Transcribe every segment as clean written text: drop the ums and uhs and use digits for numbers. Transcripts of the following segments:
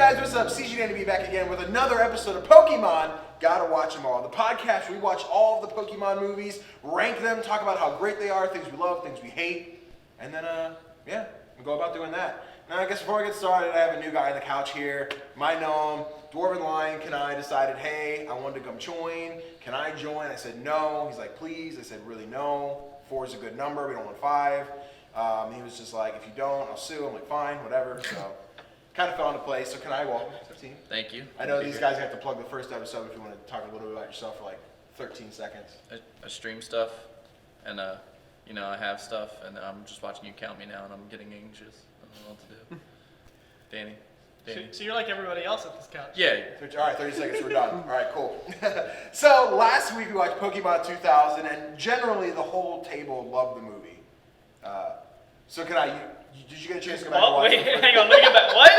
guys, what's up? CGDannyB back again with another episode of Pokemon. Gotta watch them all. The podcast, we watch all of the Pokemon movies, rank them, talk about how great they are, things we love, things we hate, and then, we go about doing that. Now, I guess before I get started, I have a new guy on the couch here. My gnome, Dwarven Lion, Kanai decided, hey, I wanted to come join. Can I join? I said no. He's like, please. I said, really, no. 4 is a good number. We don't want 5. He was just like, if you don't, I'll sue. I'm like, fine, whatever. So, kind of fell into place. So, Kanai, welcome to the team. Thank you. I know these guys have to plug the first episode if you want to talk a little bit about yourself for like 13 seconds. I stream stuff, and I have stuff, and I'm just watching you count me now, and I'm getting anxious. I don't know what to do. Danny. So you're like everybody else at this couch. Yeah. All right, 30 seconds, we're done. All right, cool. So last week we watched Pokemon 2000, and generally the whole table loved the movie. So did you get a chance to go back and watch it? Hang on, let me get back. What?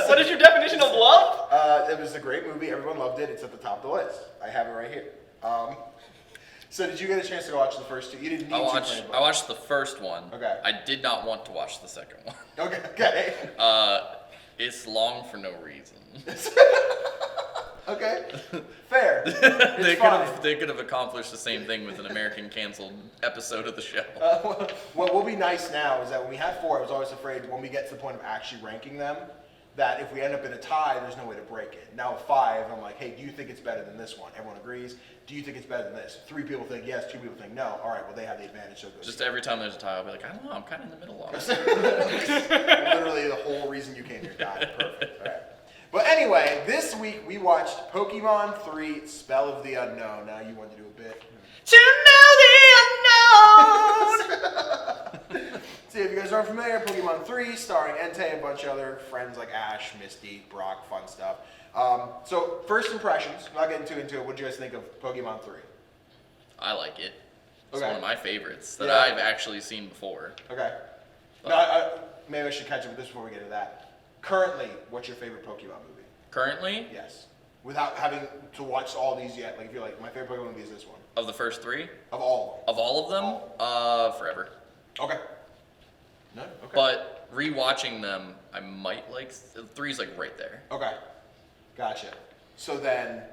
What is your definition of love? It was a great movie. Everyone loved it. It's at the top of the list. I have it right here. So did you get a chance to go watch the first two? You didn't need to. I watched the first one. Okay. I did not want to watch the second one. Okay. It's long for no reason. Okay. Fair. They could have accomplished the same thing with an American canceled episode of the show. What will be nice now is that when we had 4, I was always afraid when we get to the point of actually ranking them, that if we end up in a tie, there's no way to break it. Now with 5, I'm like, hey, do you think it's better than this one? Everyone agrees. Do you think it's better than this? 3 people think yes, 2 people think no. All right, well, they have the advantage. So Just every time there's a tie, I'll be like, I don't know, I'm kind of in the middle of it. Literally the whole reason you came here. Got it. Perfect. All right. But anyway, this week we watched Pokemon 3 Spell of the Unknown. Now you want to do a bit. To know the unknown! See, if you guys aren't familiar, Pokemon 3, starring Entei and a bunch of other friends like Ash, Misty, Brock, fun stuff. So, first impressions, not getting too into it, what do you guys think of Pokemon 3? I like it. It's Okay. one of my favorites that Yeah. I've actually seen before. Okay. No, maybe I should catch up with this before we get to that. Currently, what's your favorite Pokemon movie? Currently, Yes. Without having to watch all these yet. Like, if you're like, my favorite Pokemon movie is this one. of the first 3, Of all of all of them, Forever. Okay. No? Okay. But rewatching them, I might like 3's like right there. Okay. Gotcha. So then,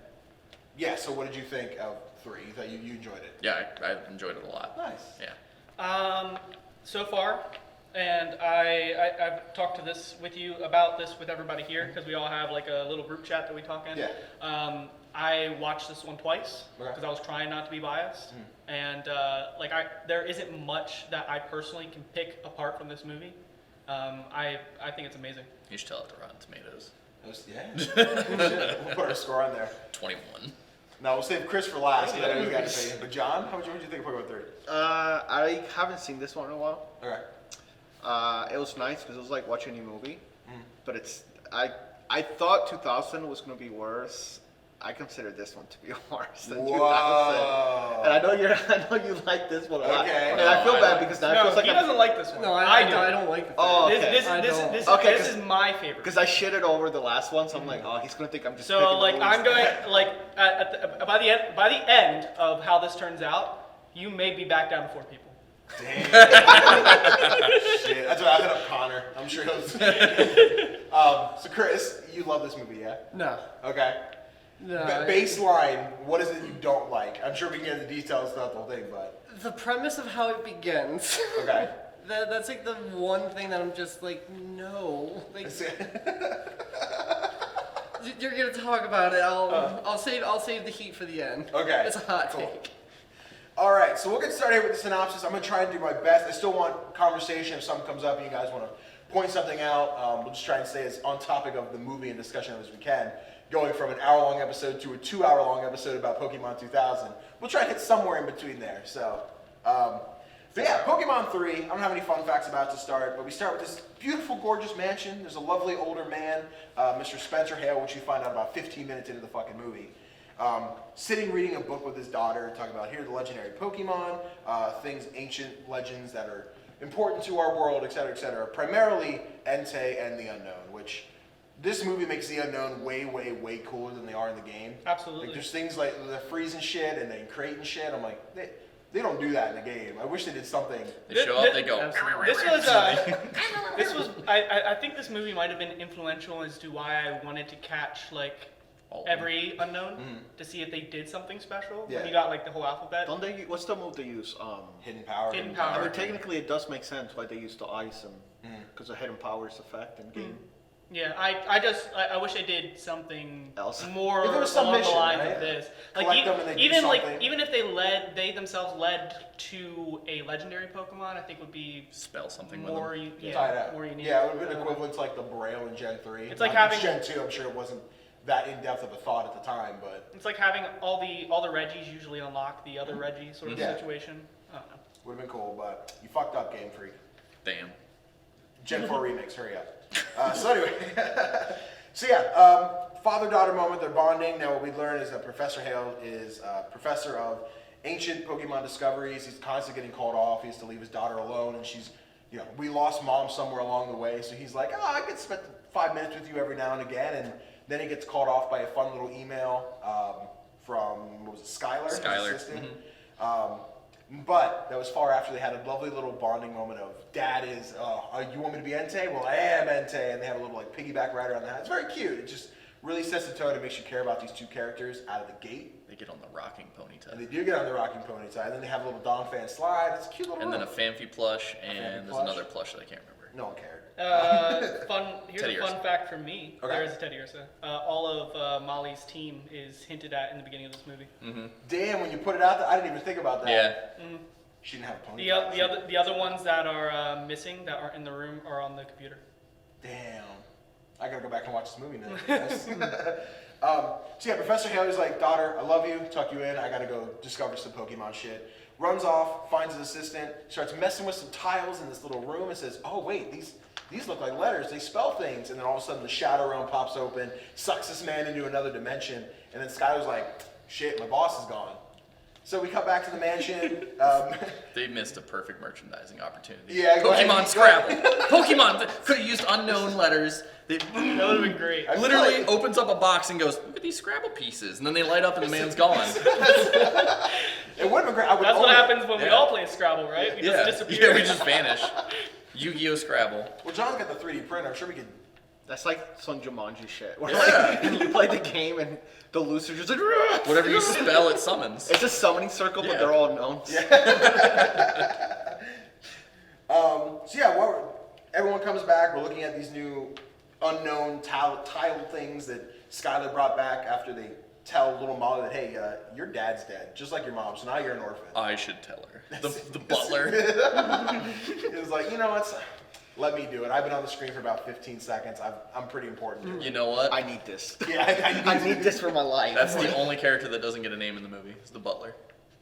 so what did you think of 3? You thought you enjoyed it? Yeah, I enjoyed it a lot. Nice. Yeah. So far, and I've talked to this with you about this with everybody here because we all have like a little group chat that we talk in. Yeah. I watched this one twice Okay. because I was trying not to be biased, and there isn't much that I personally can pick apart from this movie. I think it's amazing. You should tell it to Rotten Tomatoes. We'll put our score on there. 21. No, we'll save Chris for last. Then we got to pay him. But John, what did you think of Pokemon 3? I haven't seen this one in a while. Okay. It was nice because it was like watching a new movie, but I thought 2000 was gonna be worse. I consider this one to be worse than 2000. And I know you like this one a lot. Okay. And I feel bad because now it feels like he doesn't like this one. No, I don't like the Oh, third. okay. This is my favorite. Because I shitted over the last one, so I'm like, oh, he's gonna think I'm just. So picking like the I'm lowest. going like by the end of how this turns out, you may be back down to 4 people. Damn. Shit. That's what I hit up Connor. I'm sure he'll. So Chris, you love this movie, yeah? No. Okay. No. Baseline, what is it you don't like? I'm sure we can get into details throughout the whole thing, but. The premise of how it begins. Okay. That's like the one thing that I'm just like, no. Like, you're gonna talk about it. I'll save the heat for the end. Okay. It's a hot Cool. take. All right, so we'll get started here with the synopsis. I'm going to try and do my best. I still want conversation if something comes up and you guys want to point something out. We'll just try and stay as on topic of the movie and discussion as we can, going from an hour-long episode to a 2-hour-long episode about Pokemon 2000. We'll try and hit somewhere in between there. So, Pokemon 3, I don't have any fun facts about it to start, but we start with this beautiful, gorgeous mansion. There's a lovely older man, Mr. Spencer Hale, which you find out about 15 minutes into the fucking movie. Sitting reading a book with his daughter, talking about here are the legendary Pokemon, ancient legends that are important to our world, etc., etc. Primarily Entei and the Unown, which this movie makes the Unown way, way, way cooler than they are in the game. Absolutely. Like there's things like the freezing shit and they crate and shit. I'm like, They don't do that in the game. I wish they did something. They show up, they go. This was. I think this movie might have been influential as to why I wanted to catch like every Unown to see if they did something special. Yeah. When you got like the whole alphabet. Don't they? What's the move they use? Hidden power. Hidden I power. mean, technically, it does make sense why they use the ice and because of hidden powers effect in game. Yeah, I wish they did something Else. more If there was some along mission, the lines right? of this. Collect them and they do even something. even if they themselves led to a legendary Pokemon, I think would be Spell something more with them. Tie it up. more unique. Yeah, it would have been equivalent to like the Braille in Gen 3. It's like Not having- Gen 2. I'm sure it wasn't that in depth of a thought at the time, but It's like having all the Reggies usually unlock the other Reggie sort of Yeah. situation. I don't know. would have been cool. But you fucked up, Game Freak. Damn. Gen 4 remix, hurry up. So anyway, father-daughter moment, they're bonding. Now what we learn is that Professor Hale is professor of ancient Pokemon discoveries. He's constantly getting called off. He has to leave his daughter alone, and she's, we lost mom somewhere along the way, so he's like, I could spend 5 minutes with you every now and again, and then he gets called off by a fun little email from, what was it, Skylar? his Skylar. assistant. But that was far after they had a lovely little bonding moment of, Dad is, you want me to be Entei? Well, I am Entei. And they have a little like piggyback rider on that. It's very cute. It just really sets the tone and makes you care about these two characters out of the gate. They get on the rocking pony And type. they do get on the rocking pony side. And then they have a little Don fan slide. It's a cute little And then a room. Fanfi plush, and there's plush. another plush that I can't remember. No one cared. Here's Teddy a fun Ursa. fact from me. Okay. There is a Teddy Ursa. All of Molly's team is hinted at in the beginning of this movie. Damn, when you put it out there, I didn't even think about that. Yeah. She didn't have a pony. The other ones that are missing that aren't in the room are on the computer. Damn. I gotta go back and watch this movie now. Professor Haley's like, daughter, I love you, tuck you in, I gotta go discover some Pokemon shit. Runs off, finds his assistant, starts messing with some tiles in this little room and says, oh wait, these look like letters, they spell things. And then all of a sudden the Shadow Realm pops open, sucks this man into another dimension, and then Skylar's like, shit, my boss is gone. So we come back to the mansion. They missed a perfect merchandising opportunity. Yeah, go ahead. Pokemon Scrabble. Pokemon could have used unknown letters. That would have been great. I feel Literally like- opens up a box and goes, look at these Scrabble pieces. And then they light up and the man's gone. It would have been great. I would That's what own it. happens when we Yeah. all play Scrabble, right? We just disappear. Yeah, we just vanish. Yu-Gi-Oh! Scrabble. Well, John's got the 3D printer. I'm sure we could. That's like some Jumanji shit. Where Yeah. like you play the game and the loser just like Whatever you spell, it summons. It's a summoning circle, but Yeah. they're all knowns. Everyone comes back. We're looking at these new unknown tile things that Skylar brought back after they tell little Molly that, hey, your dad's dead, just like your mom, so now you're an orphan. I should tell her. The butler. It was like, let me do it. I've been on the screen for about 15 seconds. I'm pretty important. You know what? I need this. Yeah, I need this for my life. That's the only character that doesn't get a name in the movie. It's the butler.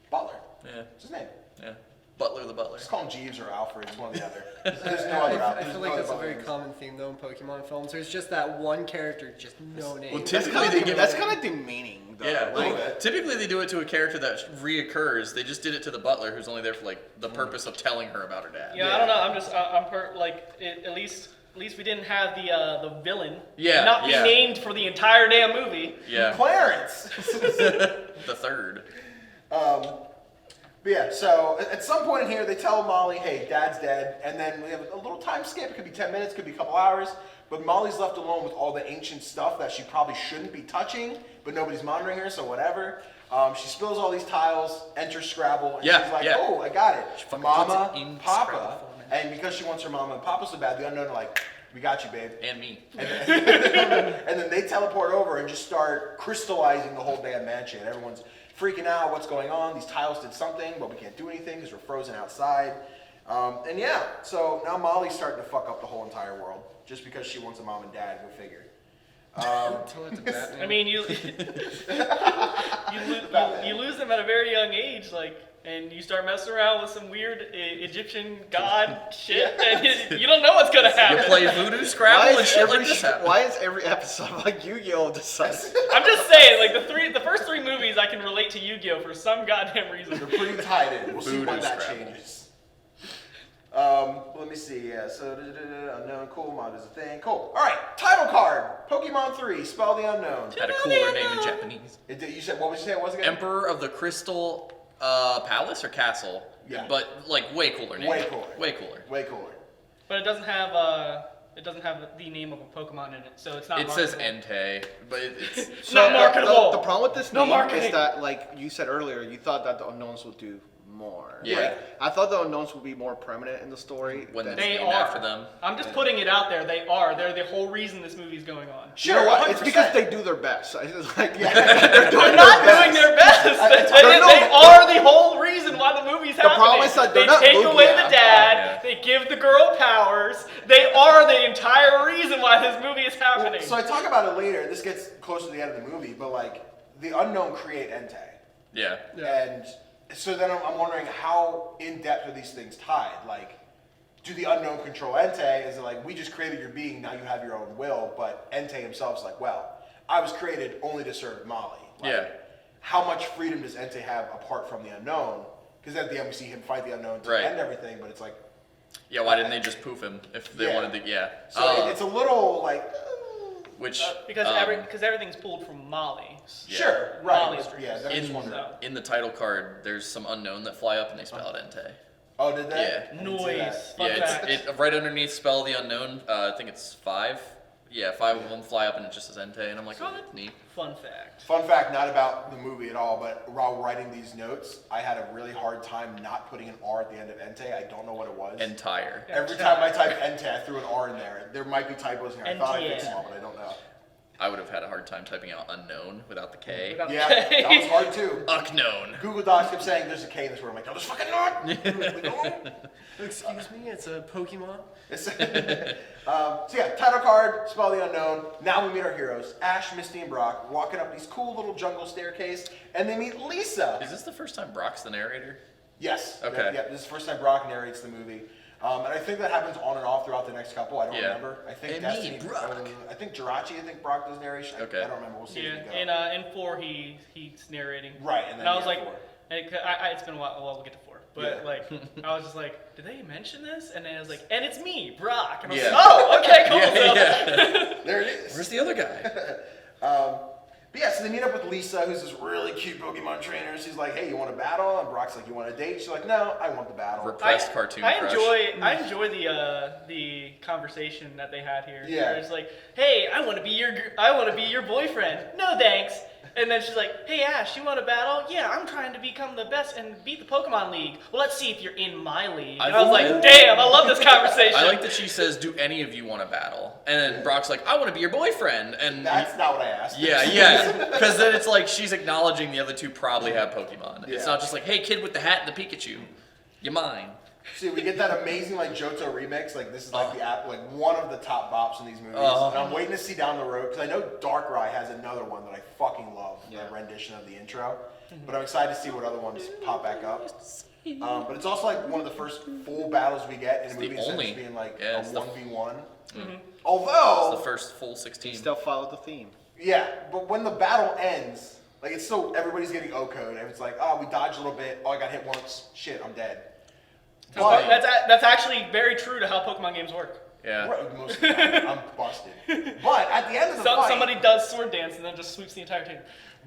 Butler. Yeah. What's his name? Yeah. Butler the butler. Just call him Jeeves or Alfred. It's one or the other. There's no other I Alfred. feel like that's a very common theme though in Pokemon films. There's just that one character, just no name. Well, That's typically they give kind of demeaning, though. Yeah, Like, typically they do it to a character that reoccurs. They just did it to the butler, who's only there for like the purpose of telling her about her dad. Yeah, I don't know. At least we didn't have the villain. Yeah, Not be yeah. named for the entire damn movie. Yeah, Clarence. the third. But yeah, so at some point in here, they tell Molly, hey, Dad's dead, and then we have a little time skip. It could be 10 minutes, could be a couple hours, but Molly's left alone with all the ancient stuff that she probably shouldn't be touching, but nobody's monitoring her, so whatever. She spills all these tiles, enters Scrabble, and Yeah, she's like, yeah. oh, I got it. fucking Mama, puts it in Papa. Scrabble format. And because she wants her mama and Papa so bad, the Unknown are like, we got you, babe. And me. And then they teleport over and just start crystallizing the whole damn mansion. Everyone's freaking out, what's going on? These tiles did something, but we can't do anything because we're frozen outside. So now Molly's starting to fuck up the whole entire world just because she wants a mom and dad, go figure. Tell it to Batman. I mean, you lose them at a very young age, and you start messing around with some weird Egyptian god shit, and you don't know what's gonna You happen. play voodoo Scrabble and shit like this happen. why is every episode like Yu-Gi-Oh! Decides? I'm just saying, the first three movies, I can relate to Yu-Gi-Oh for some goddamn reason. They're pretty tied in. We'll see Voodoo when that Scrabble. changes. Let me see. Yeah, so unknown, cool, mod is a thing. Cool. All right, title card. Pokemon 3, spell the unknown. Had a cooler name in Japanese. You said, what would you say it was again? Emperor of the Crystal Palace or castle? Yeah. But like way cooler name. Way cooler. Way cooler. Way cooler. But it doesn't have the name of a Pokemon in it, so it's not. It marketable. says Entei, but it's Not marketable. The problem with this No name marketing. is that, like you said earlier, you thought that the Unknowns would do more. Yeah. Like, I thought the Unknowns would be more permanent in the story. when than- it's They named are. after them. I'm just putting it out there. They are. They're the whole reason this movie's going on. You know what? 100%. It's because they do their best. It's like, They're not doing their best. They are the whole reason why the movie's happening. problem is that they're they not take away Lugia. the dad. Yeah. They give the girl powers. They are the entire reason why this movie is happening. So I talk about it later. This gets close to the end of the movie, but like the Unknown create Entei. Yeah. And so then I'm wondering how in depth are these things tied? Like, do the Unknown control Entei? Is it like we just created your being, now you have your own will? But Entei himself is like, well, I was created only to serve Molly. Like, Yeah. How much freedom does Entei have apart from the Unknown? Because at the end we see him fight the Unknown to Right. end everything, but it's like, Yeah, why didn't they just poof him if they Yeah. wanted to? Yeah. so it's a little like, which because everything's pulled from Molly. Yeah. sure, right? Molly's but yeah, then I just wonder. in the title card, there's some Unknown that fly up and they spell it Entei. Oh, did they? Yeah. I didn't see that. Noise. Fun Yeah, fact. it's right underneath spell the Unknown. I think it's 5. Yeah, 5 of them fly up and it just says Entei, and I'm like, oh, that's neat. Fun fact. Fun fact, not about the movie at all, but while writing these notes, I had a really hard time not putting an R at the end of Entei. I don't know what it was. Entire. Every time I type Entei, I threw an R in there. There might be typos in there. I thought I fixed Entei. them all, but I don't know. I would have had a hard time typing out Unknown without the K. Without- Yeah, that was hard too. Unknown. Google Docs kept saying there's a K in this word. I'm like, no, there's fucking not. Like, no. Excuse me, it's a Pokemon. So yeah, title card, spell the Unknown. Now we meet our heroes, Ash, Misty, and Brock, walking up these cool little jungle staircase, and they meet Lisa. Is this the first time Brock's the narrator? Yes. Okay. Yep, this is the first time Brock narrates the movie. And I think that happens on and off throughout the next couple. I don't Yeah. remember. I think And Destiny, me, Brock. I think Jirachi, Brock does narration. Okay. I don't remember. We'll see Yeah, as we go. in 4 he's narrating. Right, and then I was yeah, like, 4. it's been a while we'll get to 4, but Yeah. like I was just like, did they mention this? And then I was like, and it's me, Brock. And I was Yeah. like, oh, okay, cool. Yeah, so- yeah. There it is. Where's the other guy? But yeah, so they meet up with Lisa, who's this really cute Pokemon trainer. She's like, hey, you want a battle? And Brock's like, you want a date? She's like, no, I want the battle. Repressed cartoon I crush. enjoy the conversation that they had here. Yeah. Where it's like, hey, I want to be your boyfriend. No thanks. And then she's like, hey Ash, you want a battle? Yeah, I'm trying to become the best and beat the Pokemon League. Well, let's see if you're in my league. And I was like, damn, I love this conversation. I like that she says, do any of you want a battle? And then Brock's like, I want to be your boyfriend. And That's not what I asked. yeah. Because then it's like she's acknowledging the other two probably have Pokemon. It's Yeah. not just like, hey, kid with the hat and the Pikachu. You're mine. See, we get that amazing like Johto remix. Like this is like the app, like one of the top bops in these movies. And I'm waiting to see down the road because I know Darkrai has another one that I fucking love. Yeah. The rendition of the intro. But I'm excited to see what other ones pop back up. But it's also like one of the first full battles we get in a movie the instead only- of being like yeah, a it's the- 1v1. It's Although, the first full 16. Still follow the theme. yeah, but when the battle ends, like it's still everybody's getting O-code, and it's like, oh, we dodged a little bit. Oh, I got hit once. Shit, I'm dead. But That's actually very true to how Pokemon games work. Yeah. right, most of the time, I'm busted. But at the end of the fight, Somebody does sword dance and then just sweeps the entire team.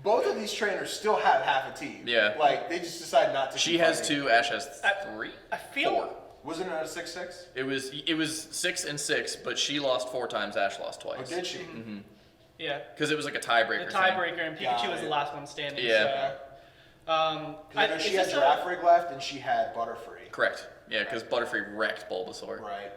both of these trainers still have half a team. Yeah. Like they just decide not to. She keep has fighting. 2, Ash has 3. I feel 4. Wasn't it a 6-6? It was 6 and 6, but she lost 4 times, Ash lost Or twice. did she? Yeah. Because it was like a tiebreaker. The thing. tiebreaker and Pikachu Got was the it. last one standing. Yeah. So, I know she had Giraffe left and she had Butterfree. Correct. Yeah, because Butterfree wrecked Bulbasaur. Right.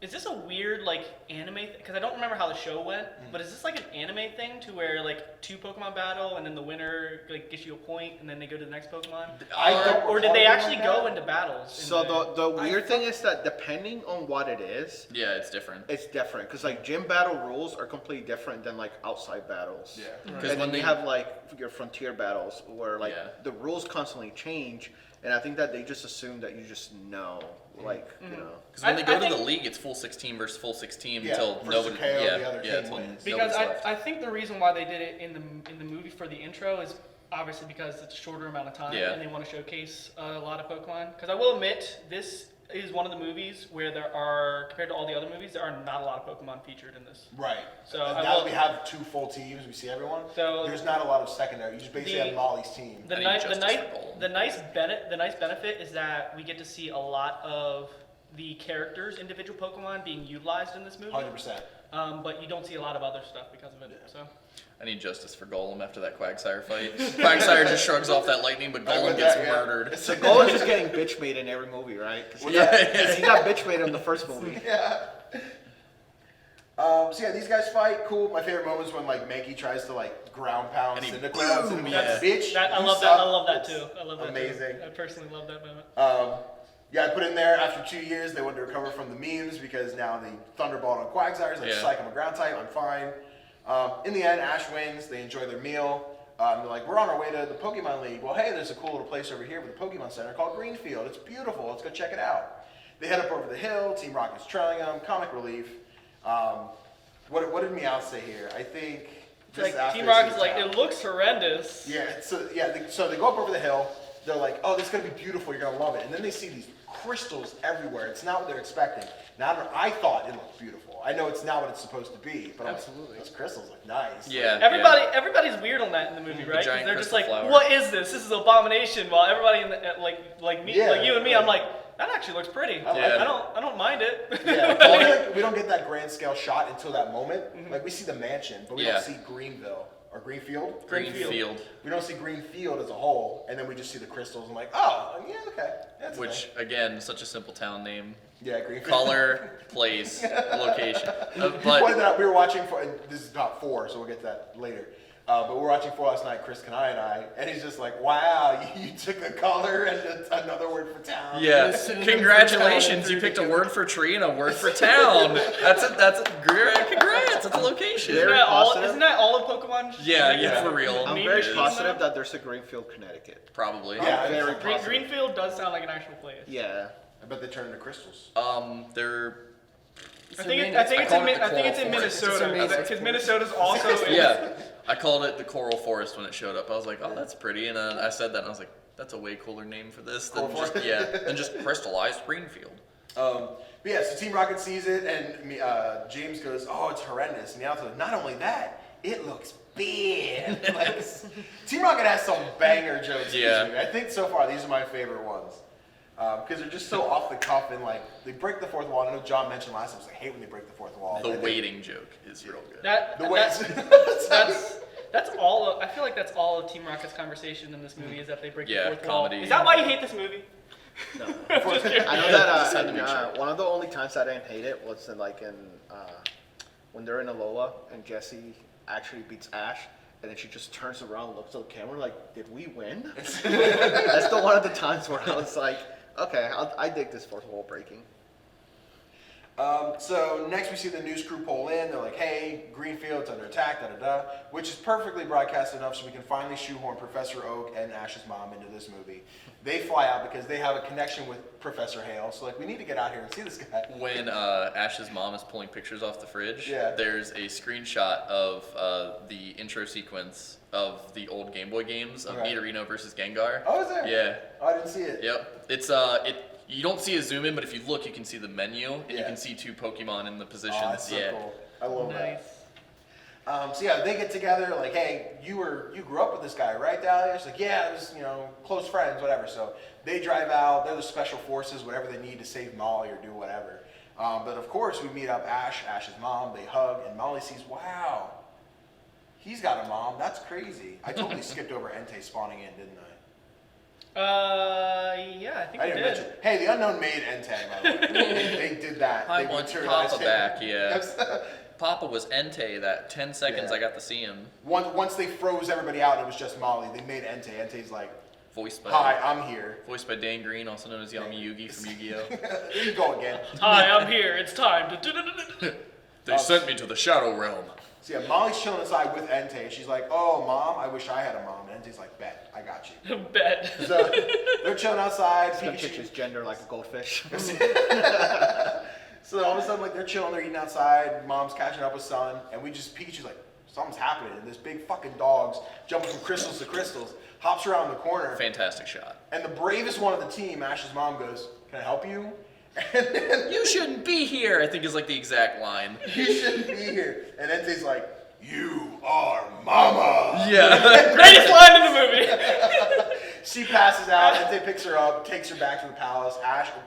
Is this a weird like anime? Because I don't remember how the show went, but is this like an anime thing to where like 2 Pokemon battle and then the winner like gets you a point and then they go to the next Pokemon? I don't Or did recall they it actually like go that. into battles? So the weird thing is that depending on what it is, Yeah, it's different. it's different. Because like gym battle rules are completely different than like outside battles. Yeah. Because And when then they you have like your frontier battles where like Yeah. the rules constantly change, and I think that they just assume that you just know, like you know. Because when they I go to think- the league, it's full 16 versus full 16 Yeah, until versus nobody. KO, Yeah, the other yeah, team until wins. Because nobody's left. I think the reason why they did it in the movie for the intro is obviously because it's a shorter amount of time Yeah. and they want to showcase a lot of Pokemon. Because I will admit, this is one of the movies where there are, compared to all the other movies, there are not a lot of Pokemon featured in this. Right. So And I now will- that we have 2 full teams, we see everyone. So there's not a lot of secondary. You just basically have Molly's team. The I need nice, justice for Golem. the nice benefit is that we get to see a lot of the characters, individual Pokemon, being utilized in this movie. 100%. But you don't see a lot of other stuff because of it. So I need justice for Golem after that Quagsire fight. Quagsire just shrugs off that lightning, but I Golem would gets that, yeah. murdered. So Goal is just getting bitch made in every movie, right? 'Cause he got bitch made in the first movie. Yeah. So yeah, these guys fight. Cool. My favorite moment is when like Mankey tries to like ground pound And he Cyndaquil. boom, And yeah. bitch. I you love that. suck. I love that It's too. I love that. amazing. Too. I personally love that moment. Yeah, I put in there after 2 years they wanted to recover from the memes because now the Thunderbolt on Quagsire is like Yeah. psych, I'm a ground type, I'm fine. In the end, Ash wins. They enjoy their meal. They're like, we're on our way to the Pokemon League. Well, hey, there's a cool little place over here with a Pokemon Center called Greenfield. It's beautiful. Let's go check it out. They head up over the hill. Team Rocket's trailing them. Comic relief. What did Meow say here? I think It's just like after Team they see Rocket's the like, town. it looks horrendous. Yeah, so they go up over the hill. They're like, oh, this is gonna be beautiful. You're gonna love it. And then they see these crystals everywhere. It's not what they're expecting. Now, I thought it looked beautiful. I know it's not what it's supposed to be, but I'm Absolutely. like, those crystals look nice. Yeah. Everybody's weird on that in the movie, right? 'Cause giant they're just crystal like, flower. what is this? This is abomination. While everybody in the, like me, Yeah. like you and me, I'm like, that actually looks pretty. I like it. I don't mind it. Yeah, we don't get that grand scale shot until that moment. Like we see the mansion, but we Yeah. don't see Greenville or Greenfield. Greenfield. We don't see Greenfield as a whole, and then we just see the crystals. And like, oh, yeah, okay, that's a Which, thing. again, such a simple town name. Yeah, Greenfield. Color, place, location. Pointed But that out, we were watching for, and this is not 4, so we'll get to that later. But we were watching 4 last night, Chris Kanai and I, and he's just like, wow, you took a color and another word for town. yeah, Synonym congratulations, for you town picked a and word for tree and a word for town. That's congrats, that's a location. Very positive. Isn't that all of Pokemon? Yeah, for real. I'm Meme very machine positive now? that there's a Greenfield, Connecticut. Probably. Yeah, I'm very Green, positive. Greenfield does sound like an actual place. Yeah. I bet they turn into crystals. They're I think it's I in called it the in Coral Forest. Minnesota It's because Minnesota's also in, yeah. I called it the Coral Forest when it showed up. I was like, oh, that's pretty, and then I said that, and I was like, that's a way cooler name for this than Coral just than just crystallized Greenfield. But yeah, so Team Rocket sees it, and James goes, oh, it's horrendous. And Meowth's like, not only that, it looks bad. Like, Team Rocket has some banger jokes in Yeah. this movie. I think so far these are my favorite ones. Because they're just so off the cuff and like, they break the fourth wall. I know John mentioned last time, I hate when they break the fourth wall. The waiting joke is real good. that's all. I feel like that's all of Team Rocket's conversation in this movie is that they break the Yeah, fourth comedy. wall. Is that why you hate this movie? No. I know that Just had to make sure. one of the only times I didn't hate it was in when they're in Alola and Jessie actually beats Ash, and then she just turns around and looks at the camera like, did we win? That's the one of the times where I was like, okay, I dig this fourth wall breaking. So next we see the news crew pull in. They're like, hey, Greenfield's under attack, da-da-da, which is perfectly broadcast enough so we can finally shoehorn Professor Oak and Ash's mom into this movie. They fly out because they have a connection with Professor Hale, so like, we need to get out here and see this guy. When Ash's mom is pulling pictures off the fridge, Yeah. there's a screenshot of the intro sequence of the old Game Boy games of Okay. Nidorino versus Gengar. Oh, is there? Yeah. Oh, I didn't see it. Yep. It's you don't see a zoom in, but if you look, you can see the menu and you Yeah. can see 2 Pokemon in the positions. Oh, that's so yeah. cool. I love Nice. that. So yeah, they get together, like, hey, you grew up with this guy, right, Dahlia? She's like, yeah, it was, close friends, whatever. So they drive out, they're the special forces, whatever they need to save Molly or do whatever. But of course, we meet up Ash's mom, they hug, and Molly sees, wow, he's got a mom, that's crazy. I totally skipped over Entei spawning in, didn't I? Yeah, I think I we didn't did. mention. Hey, the Unknown made Entei, by the way. they did that. I they want materialized Papa him. back, yeah. Yes. Papa was Entei that 10 seconds Yeah. I got to see him. Once they froze everybody out and it was just Molly, they made Entei. Entei's like, Voiced by hi, I'm here. Voiced by Dan Green, also known as Yami Yugi from Yu-Gi-Oh! Here you go again. Hi, I'm here. It's time. They sent me to the Shadow Realm. So yeah, Molly's chilling inside with Entei. She's like, oh, Mom, I wish I had a mom. And Entei's like, bet, I got you. Bet. So they're chilling outside. He's gonna Pikachu- pitch his gender like a goldfish. So all of a sudden, like, they're chilling, they're eating outside. Mom's catching up with Son. And Pikachu's like, something's happening. And this big fucking dog's jumping from crystals to crystals, hops around the corner. Fantastic shot. And the bravest one of the team, Ash's mom, goes, can I help you? And then You shouldn't be here, I think is like the exact line. you shouldn't be here. And Entei's like, you are mama. Yeah. Greatest line in the movie. She passes out. Entei picks her up, takes her back to the palace.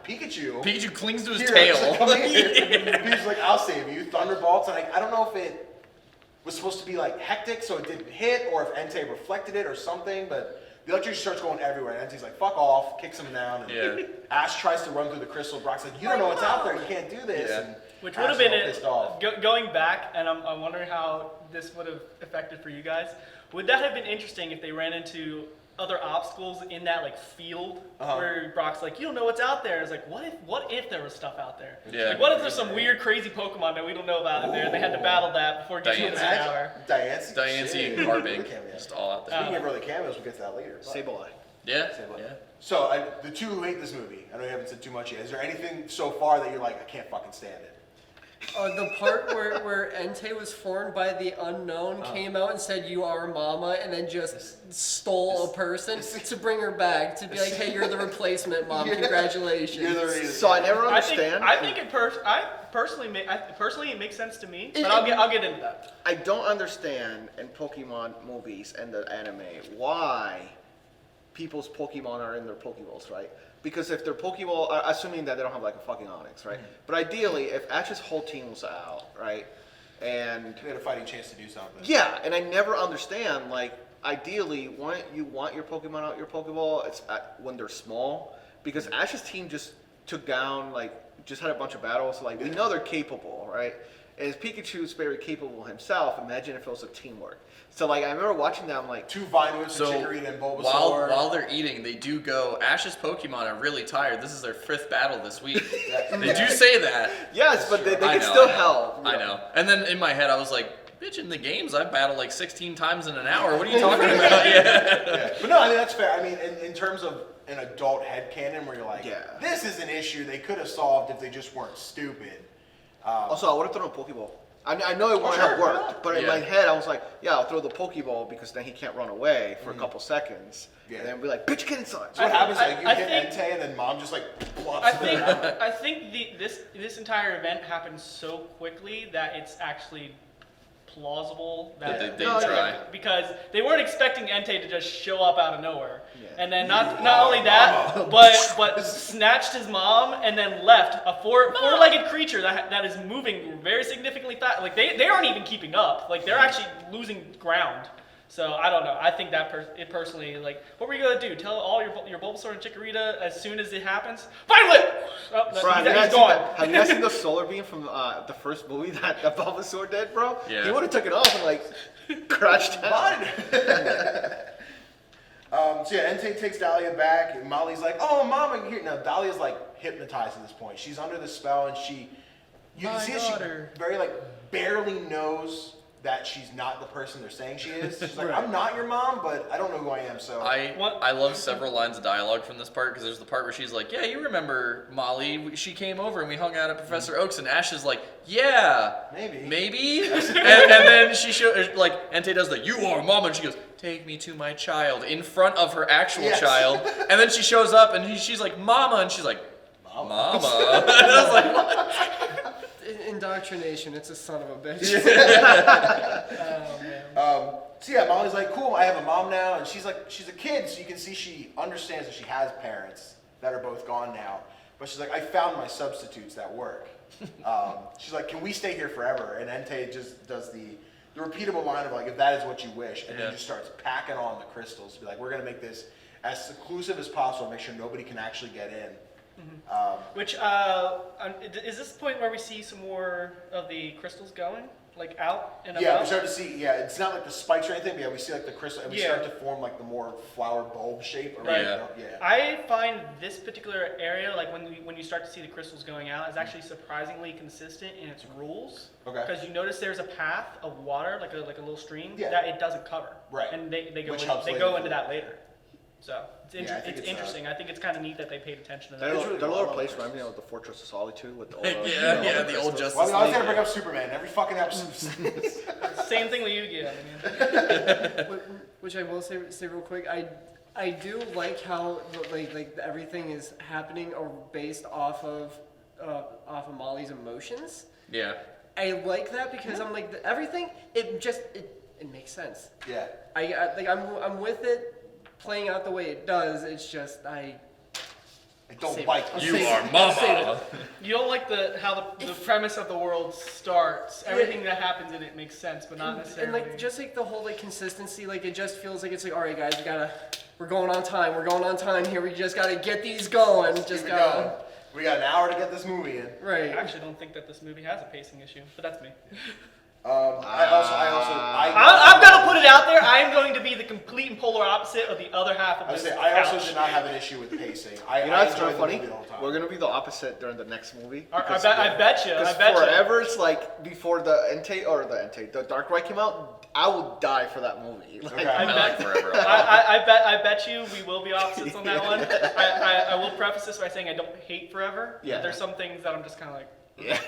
Pikachu. Pikachu clings to his Here, tail. come here. He's like, I'll save you. Thunderbolts. And I don't know if it was supposed to be like hectic, so it didn't hit, or if Entei reflected it or something, but the electricity starts going everywhere. And Entei's like, fuck off, kicks him down. And Yeah. Ash tries to run through the crystal. Brock's like, you don't know what's out there. You can't do this. Yeah. And Which Ash would have is been all pissed off. going back, and I'm wondering how this would have affected for you guys. Would that have been interesting if they ran into other obstacles in that like field where Brock's like, you don't know what's out there? It's like, what if there was stuff out there? Yeah. Like, what if there's some weird, crazy Pokemon that we don't know about in there? They had to battle that before getting to the tower. Diancie. and Carbink. Really cameos. Just all out there. Speaking of early cameos, we'll get to that later. but- Sableye. Yeah. Sableye. Yeah. So, the two who hate this movie, I know you haven't said too much yet. Is there anything so far that you're like, I can't fucking stand it? The part where Entei was formed by the Unown came out and said, you are mama, and then just stole a person to bring her back, to be like, hey, you're the replacement, mom, congratulations. You're the reason. So I never understand. I think personally it makes sense to me, but I'll get into that. I don't understand in Pokemon movies and the anime why people's Pokemon are in their Pokeballs, right? Because if their Pokeball, assuming that they don't have like a fucking Onix, right? But ideally, if Ash's whole team was out, right? And We had a fighting chance to do something. yeah, and I never understand, like, ideally, why you want your Pokemon out your Pokeball, it's when they're small. Because Ash's team just took down, like, just had a bunch of battles, so, like, we know they're capable, right? And Pikachu's very capable himself, imagine if it was a teamwork. So, like, I remember watching that, I'm like, Two Vine Whips, So Chikorita, and Bulbasaur. while they're eating, they do go, Ash's Pokemon are really tired. This is their 5th battle this week. They do say that. yes, but they I can know, still I know. help. I know. And then in my head, I was like, bitch, in the games, I battle like 16 times in an hour. What are you talking about? Yeah. Yeah. But no, I mean, that's fair. I mean, in terms of an adult headcanon where you're like, Yeah. this is an issue they could have solved if they just weren't stupid. Also, I would have thrown a Pokeball. I know it wouldn't sure, have why worked, not? but in Yeah. my head, I was like, yeah, I'll throw the Pokeball because then he can't run away for a couple seconds. Yeah. And then be like, bitch, get inside. So what happens, like, you I hit think- Entei and then Mom just, like, plops I them think out. I think this entire event happened so quickly that it's actually plausible that They try. because they weren't expecting Entei to just show up out of nowhere. Yeah. And then not only that, but snatched his mom and then left a four-legged creature that is moving very significantly fast. Like they aren't even keeping up. Like they're actually losing ground. So I don't know. I think that it personally, like, what were you gonna do? Tell all your Bulbasaur and Chikorita as soon as it happens? Violet! Oh, Bro, have you he's not seen gone. have you not seen the solar beam from the first movie that Bulbasaur did, bro? Yeah. He would have took it off and like crouched down. So yeah, Entei takes Dahlia back, and Molly's like, "Oh, Mama, here." Now Dahlia's like hypnotized at this point. She's under the spell, and you can see that she very like barely knows that she's not the person they're saying she is. She's like, "I'm not your mom, but I don't know who I am." So I love several lines of dialogue from this part because there's the part where she's like, yeah, you remember Molly, she came over and we hung out at Professor Oak's, and Ash is like, yeah, maybe, and then she like, Entei does the, you are mama, and she goes, take me to my child, in front of her actual child, and then she shows up and she's like, mama, and she's like, mama, and I was like, what? Indoctrination, it's a son of a bitch. So yeah, Molly's like, "Cool, I have a mom now," and she's a kid, so you can see she understands that she has parents that are both gone now. But she's like, "I found my substitutes that work." She's like, "Can we stay here forever?" And Entei just does the repeatable line of like, "If that is what you wish," and then just starts packing on the crystals to be like, "We're gonna make this as seclusive as possible, make sure nobody can actually get in." Which is this the point where we see some more of the crystals going, like out and Yeah, about? we start to see. Yeah, it's not like the spikes or anything, but yeah, we see like the crystal, and we Yeah. start to form like the more flower bulb shape. Around Right. Yeah. I find this particular area, like when you start to see the crystals going out, is actually surprisingly consistent in its rules. Okay. Because you notice there's a path of water, like a little stream, Yeah. that it doesn't cover. Right. And they go Which helps they later. go into that later. So it's, Yeah, I think it's, interesting. I think it's kind of neat that they paid attention to that. That It's really little well place done. reminds me of the Fortress of Solitude with all Yeah, the old crystals. Justice Well, I was League. gonna bring up Superman every fucking episode. Same thing with Yu-Gi-Oh! I mean. Which I will say real quick, I do like how like everything is happening or based off of off of Molly's emotions. Yeah. I like that because I'm like everything. It makes sense. Yeah. I'm with it playing out the way it does. It's just I don't like you are mama. You don't like how the premise of the world starts. Everything that happens in it makes sense, but not necessarily. And like just like the whole like consistency, like it just feels like it's like, all right, guys, we're going on time. We're going on time here. We just gotta get these going. We got an hour to get this movie in. Right. I actually don't think that this movie has a pacing issue, but that's me. I'm gonna put it out there. I am going to be the complete and polar opposite of the other half of this. I also did not have an issue with pacing. You know what's really funny? We're gonna be the opposite during the next movie. I bet you. Forever, it's like before the Dark Ride came out, I would die for that movie. Like, Okay. I like Forever a lot. I bet you we will be opposites on that one. I will preface this by saying I don't hate Forever. Yeah. But there's some things that I'm just kind of like. Yeah.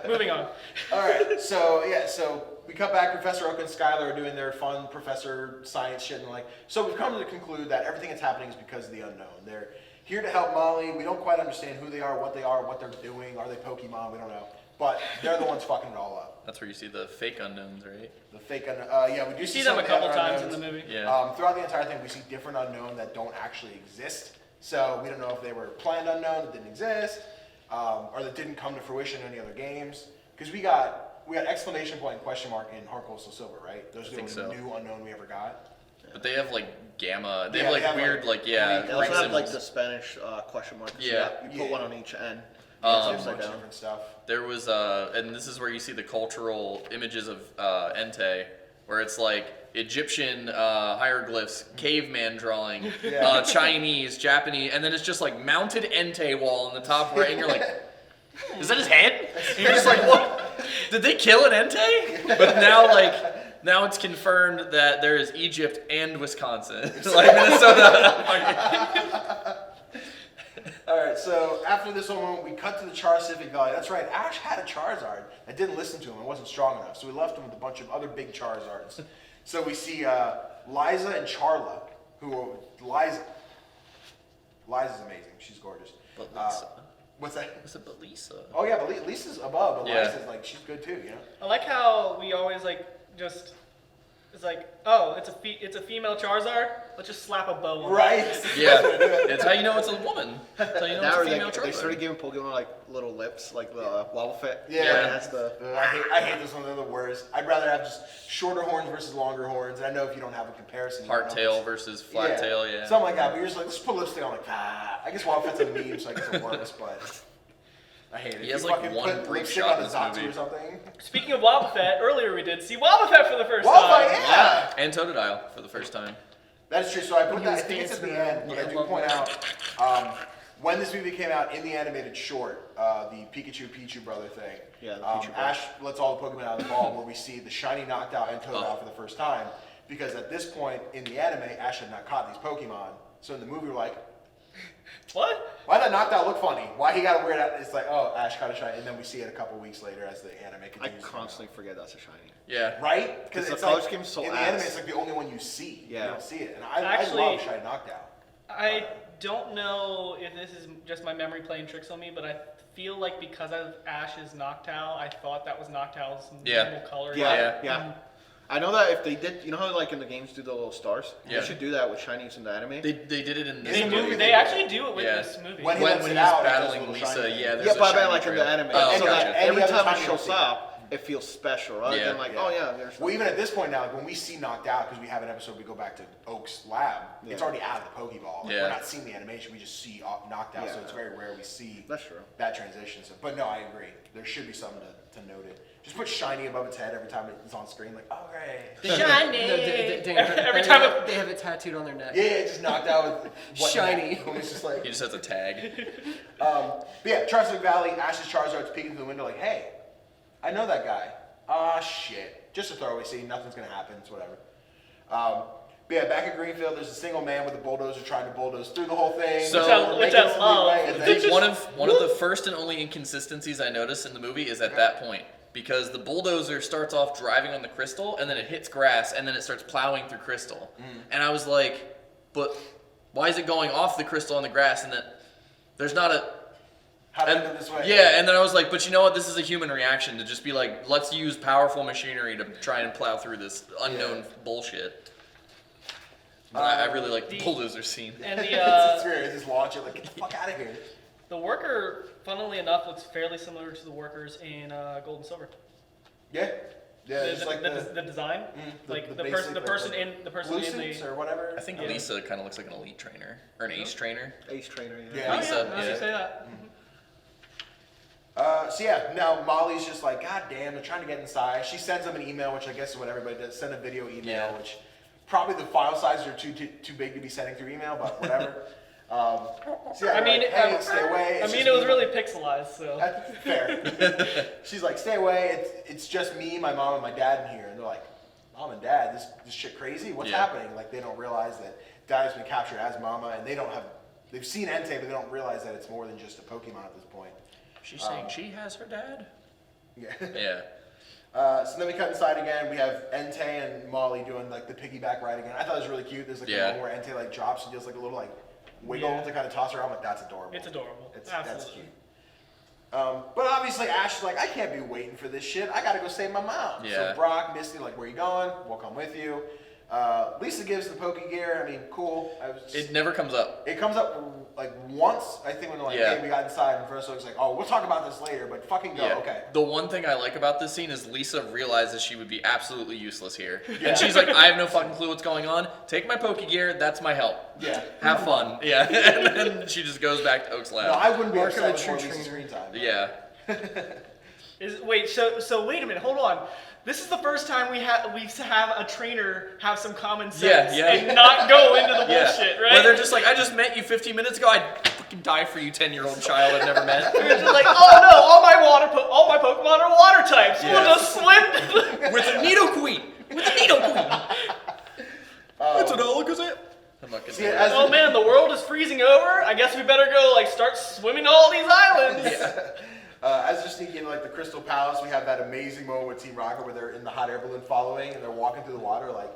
Moving on. All right, so we cut back. Professor Oak and Skylar are doing their fun professor science shit, and so we've come to conclude that everything that's happening is because of the unknown. They're here to help Molly. We don't quite understand who they are, what they're doing. Are they Pokemon? We don't know, but they're the ones fucking it all up. That's where you see the fake unknowns, right? The fake unknown. Yeah, we do see some them a of the couple other times unknowns. in the movie. Yeah. Throughout the entire thing, we see different unknown that don't actually exist. So we don't know if they were planned unknown that didn't exist. Or that didn't come to fruition in any other games. Because we got exclamation point and question mark in Heart Gold Soul Silver, right? Those are the new unknown we ever got. But they have like gamma. They Yeah, have they have, weird They They also Greek have like symbols. the Spanish question mark. Yeah. You put one on each end. A bunch upside of down. different stuff. There was and this is where you see the cultural images of Entei, where it's like Egyptian hieroglyphs, caveman drawing, Yeah. Chinese, Japanese, and then it's just like mounted Entei wall on the top right, and you're like, is that his head? And you're just like, what? Did they kill an Entei? But now it's confirmed that there is Egypt and Wisconsin, like Minnesota. All right, so after this one moment, we cut to the Charizard Valley. That's right, Ash had a Charizard that didn't listen to him. It wasn't strong enough, so we left him with a bunch of other big Charizards. So we see Liza and Charla, Liza's amazing. She's gorgeous. But Lisa. What's that? What's it, but Lisa? Oh yeah, but Lisa's above, but Yeah. Liza's she's good too, you know? I like how we always it's like, oh, it's a female Charizard. Let's just slap a bow on it. Right. Yeah, it's how you know it's a woman. That's how you know Now it's a female they Charizard. started giving Pokemon like little lips, like the Wobbuffet. Yeah. That's the. I hate this one. They're the worst. I'd rather have just shorter horns versus longer horns. And I know if you don't have a comparison. Heart tail versus flat tail, yeah. Something like that. But you're just like, just put lipstick on. Like, I guess Wobbuffet's a meme, so I guess it works. But I hate it. He If has, you like, fucking one put brief lipstick shot on in the this Zatsu movie. or something. Speaking of Wobbuffet, earlier we did see Wobbuffet for the first Wobbuffet, time. yeah. And Totodile for the first time. That's true. So I put He that. I was think it's at the dancing end, but around. I do Yeah, I point love out when this movie came out in the animated short, the Pichu brother thing. Yeah, the Pichu brother. Ash lets all the Pokemon out of the ball, where we see the shiny knocked out and Totodile for the first time. Because at this point in the anime, Ash had not caught these Pokemon. So in the movie, we're like, What? why that knocked out look funny? Why he got a weird? It's like, oh, Ash caught a shiny, and then we see it a couple weeks later as the anime I continues. constantly forget that's a shiny. Yeah. Right? Because the it's college like, game's so in the ass. anime, it's like the only one you see. Yeah. You don't see it, and I Actually- love shiny knockout. I don't know if this is just my memory playing tricks on me, but I feel like because of Ash's Noctowl, I thought that was Noctowl's normal color. Yeah. I know that if they did, you know how like in the games do the little stars? Yeah. They should do that with shinies in the anime. They did it in this They, movie. they actually do it with Yeah. this movie. When When lets he's it out, it does battling little Lisa, shiny yeah, thing. there's Yeah, a but I meant shiny like in trail. the anime. Oh, so gotcha. that Any every other time time it you don't shows see it. up, it feels special, rather Yeah. than like, Yeah. oh yeah, there's. Well, even at this point now, like when we see Knocked Out, because we have an episode, we go back to Oak's lab, it's Yeah. already out of the Pokeball. Like, Yeah. We're not seeing the animation, we just see Knocked Out, so Yeah. it's very rare we see That's true. that transition. So, but no, I agree. There should be something to note it. Just put shiny above its head every time it's on screen, like, oh, great. Shiny! Every They time have it tattooed on their neck. Yeah, it just knocked out with what Shiny. neck. It's just like, He just has a tag. but yeah, Charizard Valley, Ash's Charizard's peeking through the window like, hey, I know that guy. Ah, shit. Just a throwaway scene, nothing's gonna happen, it's whatever. But yeah, back at Greenfield, there's a single man with a bulldozer trying to bulldoze through the whole thing. So- Which I love. And then- One of the first and only inconsistencies I noticed in the movie is at that point. Because the bulldozer starts off driving on the crystal, and then it hits grass, and then it starts plowing through crystal. And I was like, but why is it going off the crystal on the grass, and that there's not a How did it end this way? Yeah, and then I was like, but you know what? This is a human reaction to just be like, let's use powerful machinery to try and plow through this unknown bullshit. But I really like the bulldozer scene. And it's scary. Just launch it like, get the fuck out of here. The worker, funnily enough, looks fairly similar to the workers in Gold and Silver. Yeah. Yeah, it's like the design, like the person in the or whatever. I think Lisa kind of looks like an elite trainer or an ace trainer. Ace trainer. Yeah. Lisa. Oh, yeah, you say that. So yeah, now Molly's just like, God damn, they're trying to get inside. She sends them an email, which I guess is what everybody does. Send a video email, which probably the file sizes are too big to be sending through email, but whatever. So yeah, I mean, like, hey, stay away. I mean, it was really pixelized, so. Fair. She's like, stay away. It's just me, my mom, and my dad in here. And they're like, Mom and Dad, this shit crazy? What's happening? Like, they don't realize that Dad has been captured as Mama, and they've seen Entei, but they don't realize that it's more than just a Pokemon at this point. She's saying she has her dad? Yeah. Yeah. So then we cut inside again. We have Entei and Molly doing like the piggyback ride again. I thought it was really cute. There's like a moment where Entei like drops and does like a little like wiggle to kind of toss her out. I'm like, that's adorable. It's adorable. That's cute. But obviously Ash is like, I can't be waiting for this shit. I gotta go save my mom. Yeah. So Brock, Misty, like, where you going? We'll come with you. Lisa gives the Poke Gear. I mean, cool. It never comes up. It comes up like once, I think, when they're like, hey, we got inside, and first looks like, oh, we'll talk about this later, but fucking go, okay. The one thing I like about this scene is Lisa realizes she would be absolutely useless here. And she's like, I have no fucking clue what's going on. Take my Poke Gear, that's my help. Yeah. Have fun. Yeah. And then she just goes back to Oak's lab. No, I wouldn't be upset with more Lisa screen time. Yeah. Wait, so wait a minute, hold on. This is the first time we have a trainer have some common sense and not go into the bullshit, right? Where they're just like, I just met you 15 minutes ago. I'd fucking die for you, 10-year-old child I've never met. They're just like, oh no, all my Pokemon are water types. We'll just swim. With a Nidoqueen. It's an Alakazam. I'm not gonna oh man, the world is freezing over. I guess we better go start swimming to all these islands. As they're sneaking into like the Crystal Palace, we have that amazing moment with Team Rocket where they're in the hot air balloon following and they're walking through the water like,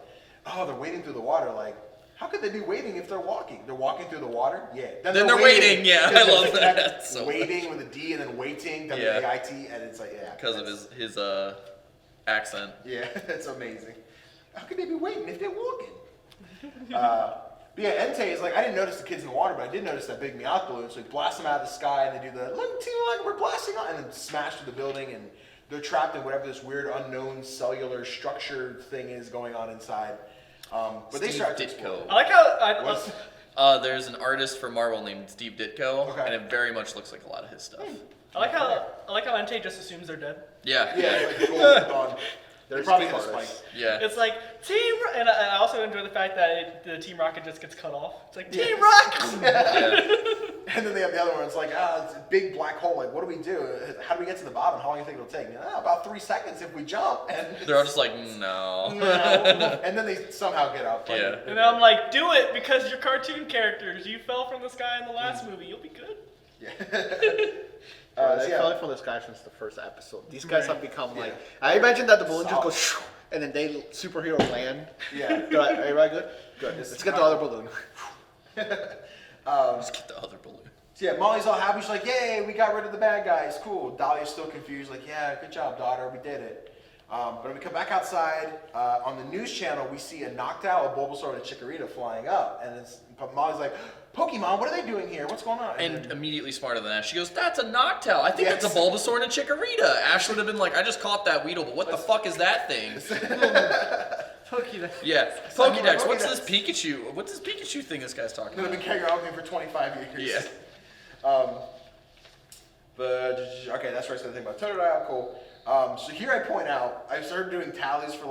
oh, they're wading through the water. Like, how could they be wading if they're walking? They're walking through the water? Yeah. Then they're waiting. Yeah, I love that. So waiting with a D and then waiting, W-A-I-T, and it's like, because of his accent. Yeah, it's amazing. How could they be waiting if they're walking? But yeah, Entei is like, I didn't notice the kids in the water, but I did notice that big Meowth balloon. So he blasts them out of the sky, and they do the, look, Team Rocket, we're blasting on, and then smash through the building, and they're trapped in whatever this weird, unknown cellular structure thing is going on inside. But they start to explode. I like how there's an artist for Marvel named Steve Ditko, and it very much looks like a lot of his stuff. I like how Entei just assumes they're dead. Yeah. Yeah, it's like cool, gone. They probably hit a spike. Yeah. It's like and I also enjoy the fact that the Team Rocket just gets cut off. It's like Team Rocket. And then they have the other one. It's like, it's a big black hole. Like, what do we do? How do we get to the bottom? How long do you think it'll take? About 3 seconds if we jump. And they're all just like, no. And then they somehow get up. Yeah. And then I'm like, do it because you're cartoon characters. You fell from the sky in the last movie. You'll be good. Yeah. They fell from the sky since the first episode. These guys have become like. I imagine that the balloon just goes, and then they superhero land. Yeah. Are everybody good? Good. Let's get the other balloon. Let's get the other balloon. So yeah, Molly's all happy. She's like, yay, we got rid of the bad guys. Cool. Dahlia's still confused. Like, yeah, good job, daughter. We did it. But when we come back outside, on the news channel, we see a Noctowl, a Bulbasaur, and a Chikorita flying up. And Molly's like, Pokemon, what are they doing here? What's going on? And immediately smarter than Ash. She goes, that's a Noctowl. I think that's a Bulbasaur and a Chikorita. Ash would have been like, I just caught that Weedle, but what the fuck is that thing? Pokédex. Yeah. Pokédex. What's this Pikachu? What's this Pikachu thing this guy's talking They've about? been carrying around with me for 25 years. Yeah. But, okay, that's where I started thinking about Totodile. Cool. So here I point out, I started doing tallies for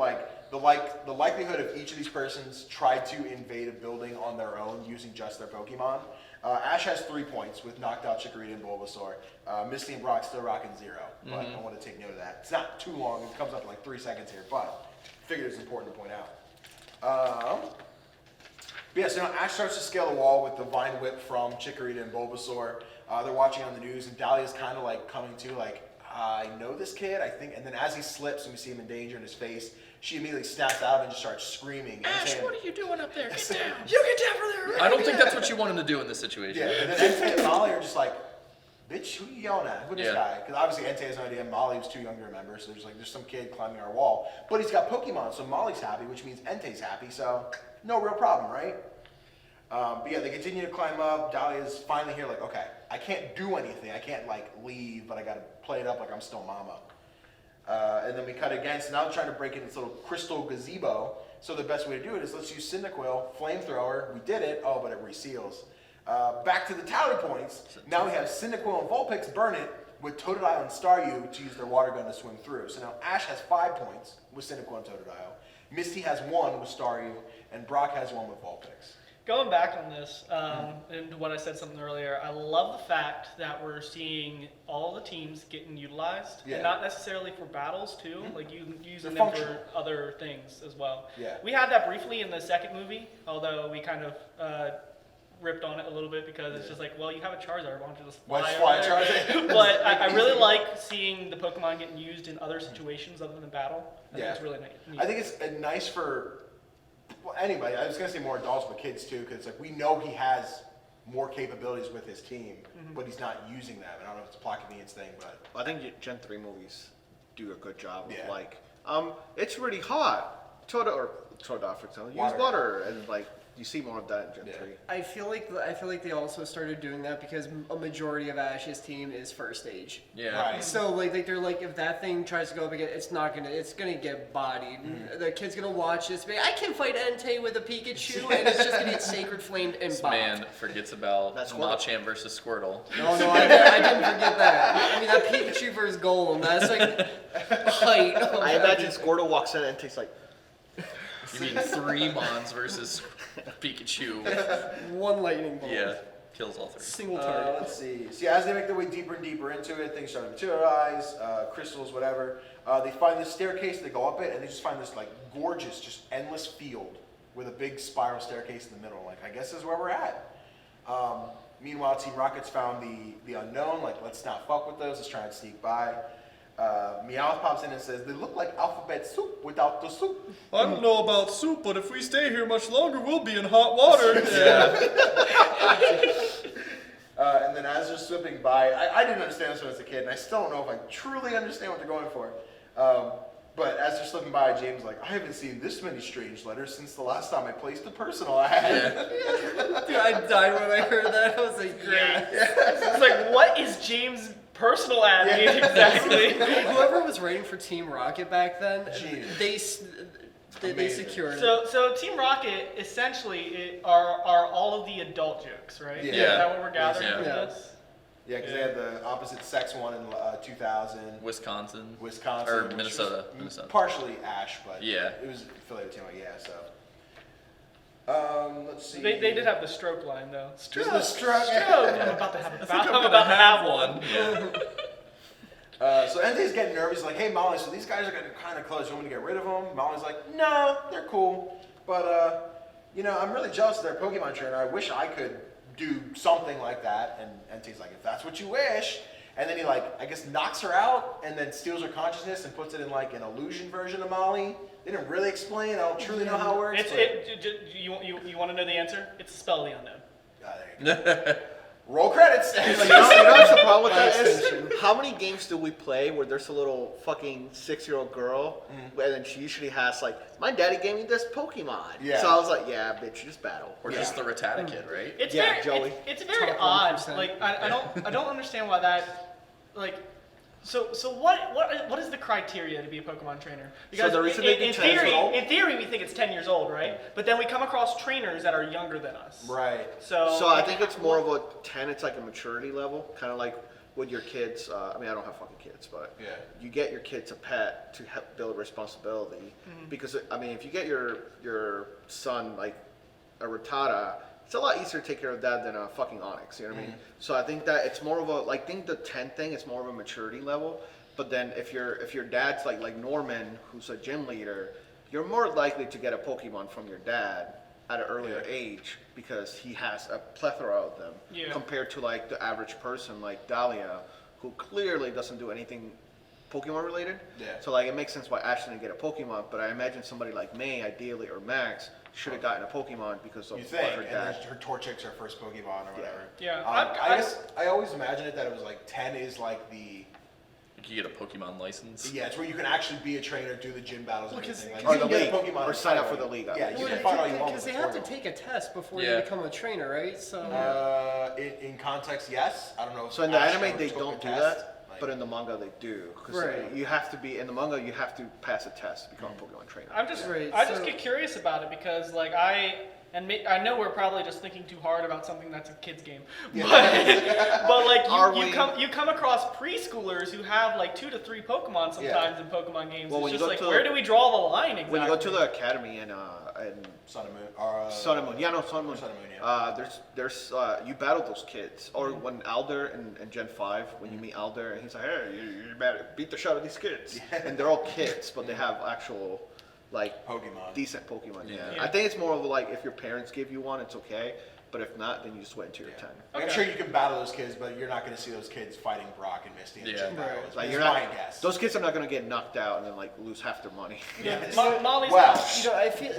the likelihood of each of these persons tried to invade a building on their own using just their Pokemon. Ash has 3 points with Noctowl, Chikorita, and Bulbasaur. Misty and Brock still rocking 0, but I want to take note of that. It's not too long. It comes up in like 3 seconds here, but I figured it's important to point out. But yeah, so now Ash starts to scale the wall with the Vine Whip from Chikorita and Bulbasaur. They're watching on the news, and Dahlia's kind of like coming to, like, I know this kid, I think. And then as he slips and we see him in danger in his face, she immediately snaps out and just starts screaming. Ash, what are you doing up there? Get down. You get down from there. I don't think that's what you want him to do in this situation. Yeah, and then Entei and Molly are just like, bitch, who you yelling at? Who this Yeah. guy? Because obviously Entei has no idea. Molly was too young to remember, so there's some kid climbing our wall. But he's got Pokemon, so Molly's happy, which means Entei's happy, so no real problem, right? But yeah, they continue to climb up. Dahlia's finally here, like, okay, I can't do anything. I can't, like, leave, but I gotta play it up like I'm still mama. And then we cut again, so now they're trying to break in this little crystal gazebo. So the best way to do it is let's use Cyndaquil, flamethrower. We did it. Oh, but it reseals. Back to the tally points. Now we have Cyndaquil and Vulpix burn it with Totodile and Staryu to use their water gun to swim through. So now Ash has 5 points with Cyndaquil and Totodile. Misty has 1 with Staryu, and Brock has 1 with Vulpix. Going back on this, and what I said something earlier, I love the fact that we're seeing all the teams getting utilized, Yeah. and not necessarily for battles too, like using They're them for functional. other things as well. Yeah. We had that briefly in the second movie, although we kind of ripped on it a little bit because it's just like, well, you have a Charizard, why don't you just Why fly just fly over there? Charizard? But I really like seeing the Pokemon getting used in other situations other than battle. I think Yeah. it's really neat. I think it's nice for anybody. I was gonna say more adults, but kids too, because like we know he has more capabilities with his team, but he's not using them. I don't know if it's a plot convenience thing, but I think Gen 3 movies do a good job of Yeah. like, it's really hot. Toda, for example, use Water. water, and like you see more of that in Gen Yeah. 3. I feel like they also started doing that because a majority of Ash's team is first stage. Yeah. Right. So like they're like, if that thing tries to go up again, it's gonna get bodied. The kid's gonna watch this, be like, I can fight Entei with a Pikachu, and it's just gonna get sacred flamed and This bombed. man forgets about That's Squirtle. Machamp versus Squirtle. No, I didn't forget that. I mean, that Pikachu versus Golem, that's like height. of I imagine Squirtle walks in and takes like, You mean 3 Mons versus Pikachu? one lightning bolt. Yeah, kills all 3. Single target. let's see. See, as they make their way deeper and deeper into it, things start to materialize, crystals, whatever. They find this staircase, they go up it, and they just find this like gorgeous, just endless field with a big spiral staircase in the middle. Like, I guess this is where we're at. Meanwhile, Team Rocket's found the Unown. Like, let's not fuck with those. Let's try and sneak by. Meowth pops in and says, they look like alphabet soup without the soup. I don't know about soup, but if we stay here much longer, we'll be in hot water. Yeah. And then as they're slipping by, I didn't understand this when I was a kid, and I still don't know if I truly understand what they're going for. But as they're slipping by, James is like, I haven't seen this many strange letters since the last time I placed a personal ad. Dude, I died when I heard that. I was like, great. It's like, what is James' personal ad mean exactly? Whoever was writing for Team Rocket back then, Genius. they Amazing. secured it. So Team Rocket essentially are all of the adult jokes, right? Yeah. Is that what we're gathering Yeah. from Yeah. this? Yeah, because they had the opposite sex one in 2000. Wisconsin. Wisconsin. Or which Minnesota. was Minnesota. Partially Ash, but Yeah. it was affiliated with Team, yeah, so. Let's see. They did have the stroke line though. Stroke, the stroke. stroke. I'm about to have a I'm I'm gonna have one. Yeah. So Entei's getting nervous. He's like, hey, Molly, so these guys are getting kind of close. You want me to get rid of them? Molly's like, no, they're cool. But, I'm really jealous of their Pokemon trainer. I wish I could do something like that. And Entei's like, if that's what you wish. And then he, I guess knocks her out and then steals her consciousness and puts it in, an illusion version of Molly. They didn't really explain. I don't truly know how it works. You want to know the answer? It's the spell of the unknown. There you go. Roll credits. you know what's the problem with that is? How many games do we play where there's a little fucking 6-year-old girl, and then she usually has my daddy gave me this Pokemon. Yeah. So I was like, yeah, bitch, just battle. Or just the Rattata kid, right? It's Yeah, very, Joey. It's very Top odd. 1%. I don't understand why that. So what is the criteria to be a Pokemon trainer? Because the reason they do in 10 years theory, old? in theory, we think it's 10 years old, right? But then we come across trainers that are younger than us. Right. So I think it's more of a 10. It's like a maturity level, kind of like with your kids. I mean, I don't have fucking kids, but Yeah. you get your kids a pet to help build responsibility. Because I mean, if you get your son a Rattata, it's a lot easier to take care of that than a fucking Onyx. You know what I mean? So I think that it's more of a I think the 10 thing is more of a maturity level. But then if your dad's like Norman, who's a gym leader, you're more likely to get a Pokemon from your dad at an earlier age because he has a plethora of them compared to the average person like Dahlia, who clearly doesn't do anything Pokemon related. Yeah. So like it makes sense why Ash didn't get a Pokemon, but I imagine somebody like May, ideally, or Max should have gotten a Pokemon because of You what think? her And dad. then her Torchic's her first Pokemon or whatever. Yeah. I guess I always imagined it that it was like 10 is like the. You get a Pokemon license. Yeah, it's where you can actually be a trainer, do the gym battles, and Well, 'cause- everything. Or you the can league, get a Pokemon or and sign up fight for the all you- league. Yeah, you Well, can fight all you want. because with they the have to tutorial. take a test before Yeah. you become a trainer, right? So In context, yes. I don't know. If So in the Ash anime ever they took don't a do test. that, Like, but in the manga they do. Because Right. you have to be in the manga. You have to pass a test to become a Pokemon trainer. I'm just, Right, I just so- get curious about it because, like, I know we're probably just thinking too hard about something that's a kid's game, but like you come across preschoolers who have like 2 to 3 Pokemon sometimes in Pokemon games. Well, when It's you just go like, to where do we draw the line exactly? When you go to the academy in Sun and Moon. Or, Sun and Moon, yeah, no, Sun and Moon. Sun and Moon, yeah. There's you battle those kids, or when Alder in Gen 5, when you meet Alder and he's like, hey, you better beat the shit out of these kids, and they're all kids, but they have actual like Pokemon. decent Pokemon. Yeah. Yeah. I think it's more of like if your parents give you one, it's okay, but if not, then you just wait until you're 10. Like, I'm Okay. sure you can battle those kids, but you're not going to see those kids fighting Brock and Misty in the Yeah. gym battles. Like It's you're my not, guess. those kids are not gonna get knocked out and then like lose half their money. Yeah. Molly's Wow. you know, I feel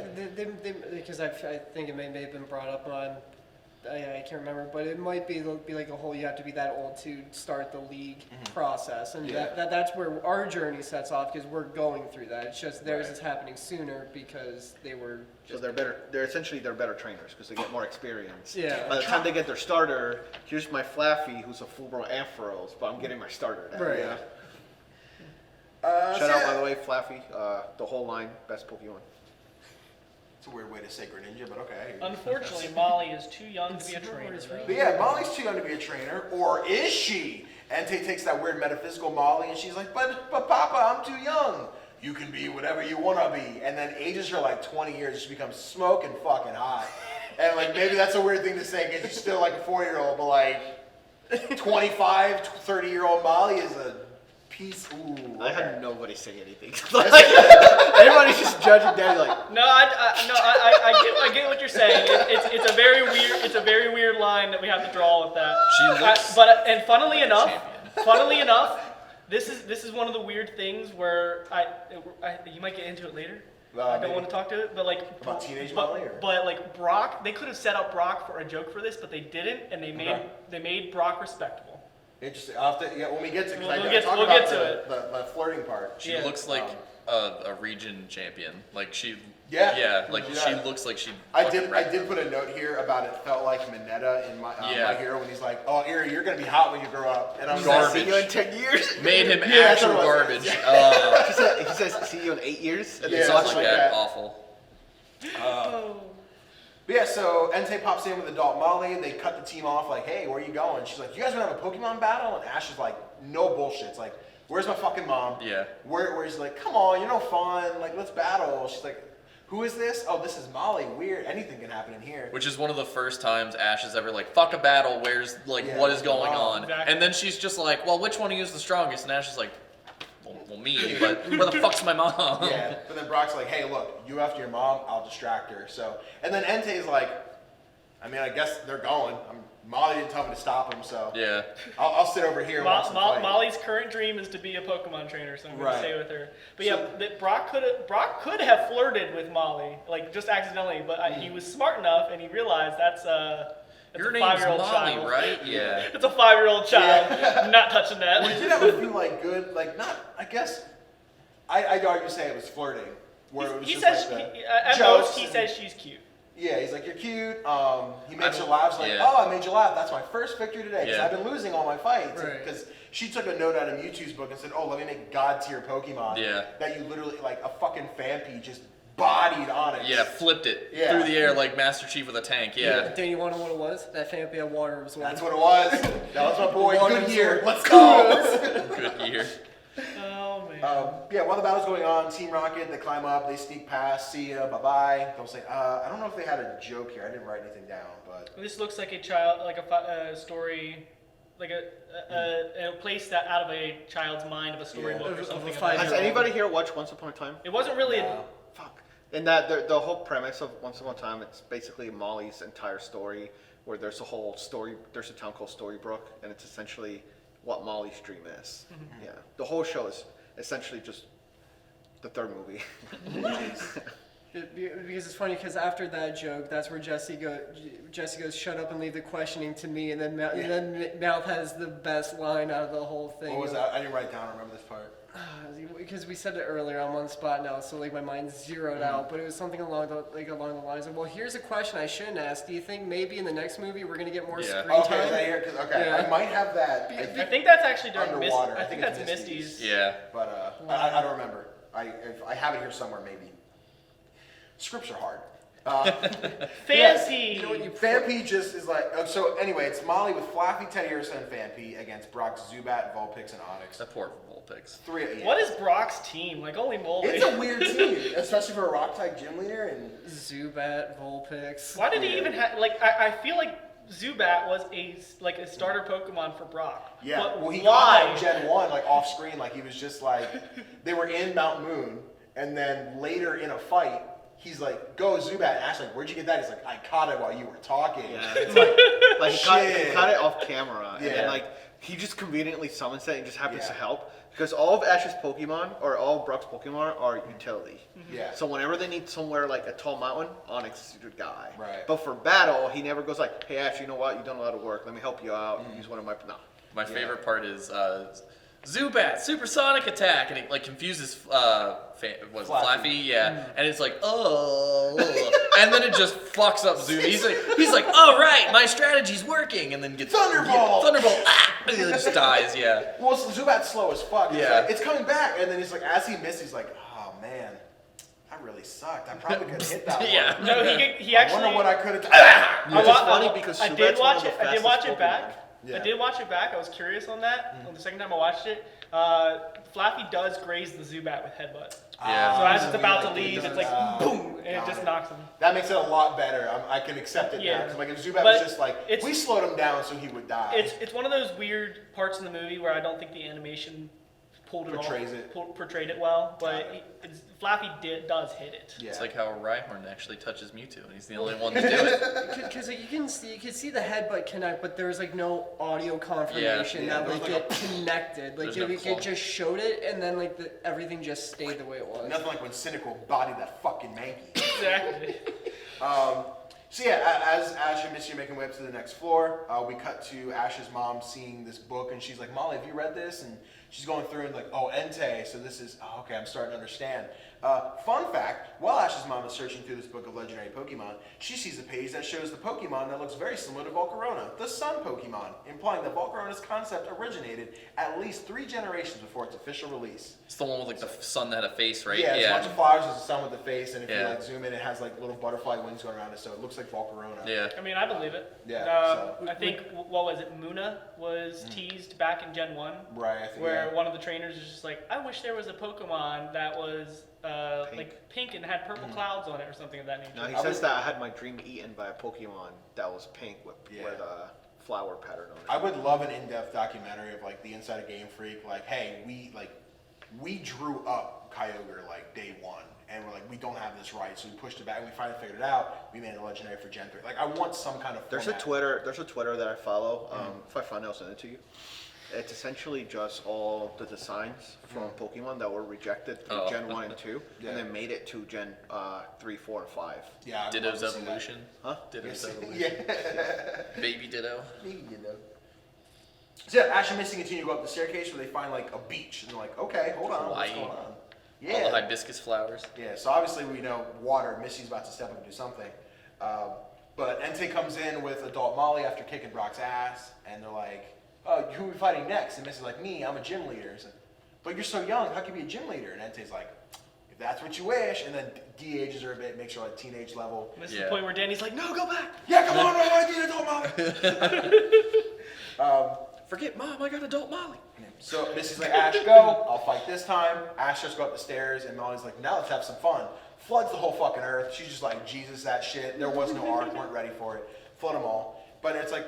because I think it may have been brought up on. I can't remember, but it might be like a whole. You have to be that old to start the league process, and Yeah. that's where our journey sets off because we're going through that. It's just theirs Right. is happening sooner because they were. So they're better. They're essentially better trainers because they get more experience. Yeah. By the time they get their starter, here's my Flaffy who's a full-blown Ampharos, but I'm getting my starter now. Right. Yeah. Shout out by the way, Flaffy, the whole line, best Pokemon. It's a weird way to say Greninja, but okay. Unfortunately, Molly is too young to be a It's trainer. yours, though. right? But yeah, Molly's too young to be a trainer, or is she? Entei takes that weird metaphysical Molly and she's like, but Papa, I'm too young. You can be whatever you want to be. And then ages her like 20 years, she becomes smoking fucking hot. And like maybe that's a weird thing to say because she's still like a 4-year-old, but like 25, 30-year-old Molly is a piece. Ooh, I okay. had nobody say anything. Like, everybody's just judging Danny like, No, I get what you're saying. It's a very weird line that we have to draw with that. She looks And funnily enough, this is one of the weird things where you might get into it later. I don't maybe. want to talk to it, but like About teenage but, Molly, or? but like Brock, they could have set up Brock for a joke for this, but they didn't, and they made Brock respectable. Interesting. I'll have to, yeah, when we get to, We'll I get- talk we'll about get to the flirting part. She Yeah. looks like a region champion. Like she. Yeah. Yeah. Like She she does. looks like she. I did put a note here about it felt like Mineta in my hero when he's like, oh, Eri, you're gonna be hot when you grow up, and I'm Garbage. see you in 10 years. Made him Yeah, that's actual what it was. garbage. He says, see you in 8 years. And Yeah, then Such something like like that. that. Awful. But yeah, so Entei pops in with adult Molly. They cut the team off like, hey, where are you going? She's like, you guys want to have a Pokemon battle? And Ash is like, no bullshit. It's like, where's my fucking mom? Yeah. Where he's like, come on, you're no fun. Like, let's battle. She's like, who is this? Oh, this is Molly. Weird. Anything can happen in here. Which is one of the first times Ash is ever like, fuck a battle, where's, like, Yeah, what is going wow. on? Exactly. And then she's just like, well, which one of you is the strongest? And Ash is like, well me, but where the fuck's my mom? Yeah. But then Brock's like, hey, look, you after your mom, I'll distract her. So, and then Entei's like, I mean, I guess they're going. Molly didn't tell me to stop him, so Yeah. I'll sit over here and watch them fight. Molly's current dream is to be a Pokemon trainer, so I'm going Right. to stay with her. But So- yeah, Brock could have flirted with Molly, like just accidentally, but he was smart enough and he realized that's Your a name's 5-year-old Molly, child. right? Yeah. It's a 5-year-old child. Not touching that. Well, he did have a few like good, like not. I guess I'd argue say it was flirting, where it was He just says like the at jokes most he and- says she's cute. Yeah, he's like, you're cute. He makes her don't- laugh. Like, yeah. oh, I made you laugh. That's my first victory today because Yeah. I've been losing all my fights. Right. Because she took a note out of Mewtwo's book and said, oh, let me make God tier Pokemon. Yeah. That you literally like a fucking Phanpy just bodied on it. Yeah, flipped it Yeah. through the air like Master Chief with a tank. Yeah. Then you want to know what it was? That Phanpy had water was one. That's what it was. That was my boy. Water Good year. absorb. Let's go. Good year. Oh man. Yeah, while the battle's going on, Team Rocket, they climb up, they sneak past, see ya, bye-bye. They'll say, I don't know if they had a joke here. I didn't write anything down, but... This looks like a child, like a story, like a place that out of a child's mind of a storybook Yeah. or Of a something. 5-year-old. Has anybody here watched Once Upon a Time? It wasn't really. No. Fuck. And that the whole premise of Once Upon a Time, it's basically Molly's entire story, where there's a whole story. There's a town called Storybrooke, and it's essentially what Molly's dream is. Yeah. The whole show is essentially just the third movie. Because it's funny, because after that joke, that's where Jesse goes, shut up and leave the questioning to me, and then Mouth has the best line out of the whole thing. What was that? I didn't write it down. I remember this part. Because we said it earlier, I'm on the spot now, so like my mind's zeroed out. But it was something along the lines of, well, here's a question I shouldn't ask. Do you think maybe in the next movie we're gonna get more screen time? Okay, is that here? I might have that. I think that's actually during Misty. Underwater. I think it's that's Misty's. Yeah. But I don't remember. If I have it here somewhere, maybe. Scripts are hard. Fancy. Phanpy just is like, so anyway, it's Molly with Flappy, Teddy Ursa, and Phanpy against Brock, Zubat, Vulpix, and Onyx. That poor Vulpix. What is Brock's team? Like, only Moldy. It's a weird team, especially for a rock-type gym leader. And Zubat, Vulpix. Why did he even have, like, I feel like Zubat was a starter Pokemon for Brock. Yeah, but well, he why? got that in Gen 1, like, off-screen, like, he was just like, they were in Mount Moon, and then later in a fight, he's like, go Zubat, and Ash like, where'd you get that? He's like, I caught it while you were talking. Yeah. It's like he caught it off camera, and Yeah. then like he just conveniently summons it and just happens to help because all of Ash's Pokemon or all of Brock's Pokemon are utility. Yeah. So whenever they need somewhere like a tall mountain, Onyx is your guy. Right. But for battle, he never goes like, hey Ash, you know what? You've done a lot of work. Let me help you out. Use one of my My favorite part is Zubat, supersonic attack, and it like confuses Flaffy, yeah, and it's like, and then it just fucks up Zubat. He's like, all right, my strategy's working, and then gets Thunderbolt, and it just dies, yeah. Well, Zubat's slow as fuck. It's Yeah. like, it's coming back, and then he's like, as he missed, he's like, oh man, that really sucked. I probably could have hit that one. Yeah. No, he actually. I wonder what I could have done. It's just funny because I Zubat's did one watch of it. the I did watch fastest it back. Pokemon. Yeah. I did watch it back. I was curious on that. On the second time I watched it, Flappy does graze the Zubat with headbutt. Yeah. So as it's about to Like, leave, it it's like does. boom, and it just knocks him. That makes it a lot better. I can accept it now. Yeah. 'Cause, like, if Zubat But was just like, it's- we slowed him down so he would die. It's one of those weird parts in the movie where I don't think the animation portrayed it well, but Flappy does hit it. Yeah. It's like how Rhyhorn actually touches Mewtwo, and he's the only one to do it. Because like, you can see the headbutt connect, but there's like no audio confirmation Yeah, that like there was, it connected. Like There's no it just showed it, and then like everything just stayed the way it was. Nothing like when Cynical bodied that fucking Mankey. Exactly. So yeah, as Ash and Misty are making way up to the next floor, we cut to Ash's mom seeing this book, and she's like, Molly, have you read this? And she's going through and like, oh, Entei, so this is, okay, I'm starting to understand. Fun fact, while Ash's mom is searching through this book of legendary Pokemon, she sees a page that shows the Pokemon that looks very similar to Volcarona, the Sun Pokemon, implying that Volcarona's concept originated at least 3 generations before its official release. It's the one with like the sun that had a face, right? Yeah, it's a bunch of flowers, there's a sun with the face, and if you Yeah. like zoom in, it has like little butterfly wings going around it, so it looks like Volcarona. Yeah. I mean, I believe it. Yeah, I think, what was it, Muna was teased back in Gen 1. Right, I think, where yeah. one of the trainers is just like, I wish there was a Pokemon that was like pink and had purple clouds on it or something of that nature. No, he says that I had my dream eaten by a Pokemon that was pink with a flower pattern on it. I would love an in-depth documentary of like the inside of Game Freak, like, hey, we drew up Kyogre like day 1, and we're like, we don't have this right, so we pushed it back, and we finally figured it out. We made it legendary for Gen 3. Like, I want some kind of There's a Twitter that I follow. If I find it, I'll send it to you. It's essentially just all the designs from Pokemon that were rejected through Gen 1 and 2, and then made it to Gen 3, 4, and 5. Yeah, I'd Ditto's love to see that. Evolution. Huh? Ditto's Evolution. Yeah. Baby Ditto. So yeah, Ash and Misty continue to go up the staircase where they find like a beach, and they're like, okay, hold on, what's Hawaii. going on? All the Yeah. hibiscus flowers. Yeah, so obviously we know water, Misty's about to step up and do something. But Entei comes in with adult Molly after kicking Brock's ass, and they're like, oh, who are we fighting next? And Misty's like, me, I'm a gym leader. He's like, but you're so young, how can you be a gym leader? And Entei's like, if that's what you wish, and then de-ages her a bit, makes her like teenage level. This is the point where Danny's like, no, go back. Yeah, come on, I need adult Molly. Forget Mom, I got adult Molly. So Misty's like, Ash, go. I'll fight this time. Ash just go up the stairs, and Molly's like, now let's have some fun. Floods the whole fucking earth. She's just like, Jesus, that shit. There was no arc. Weren't ready for it. Flood them all. But it's like,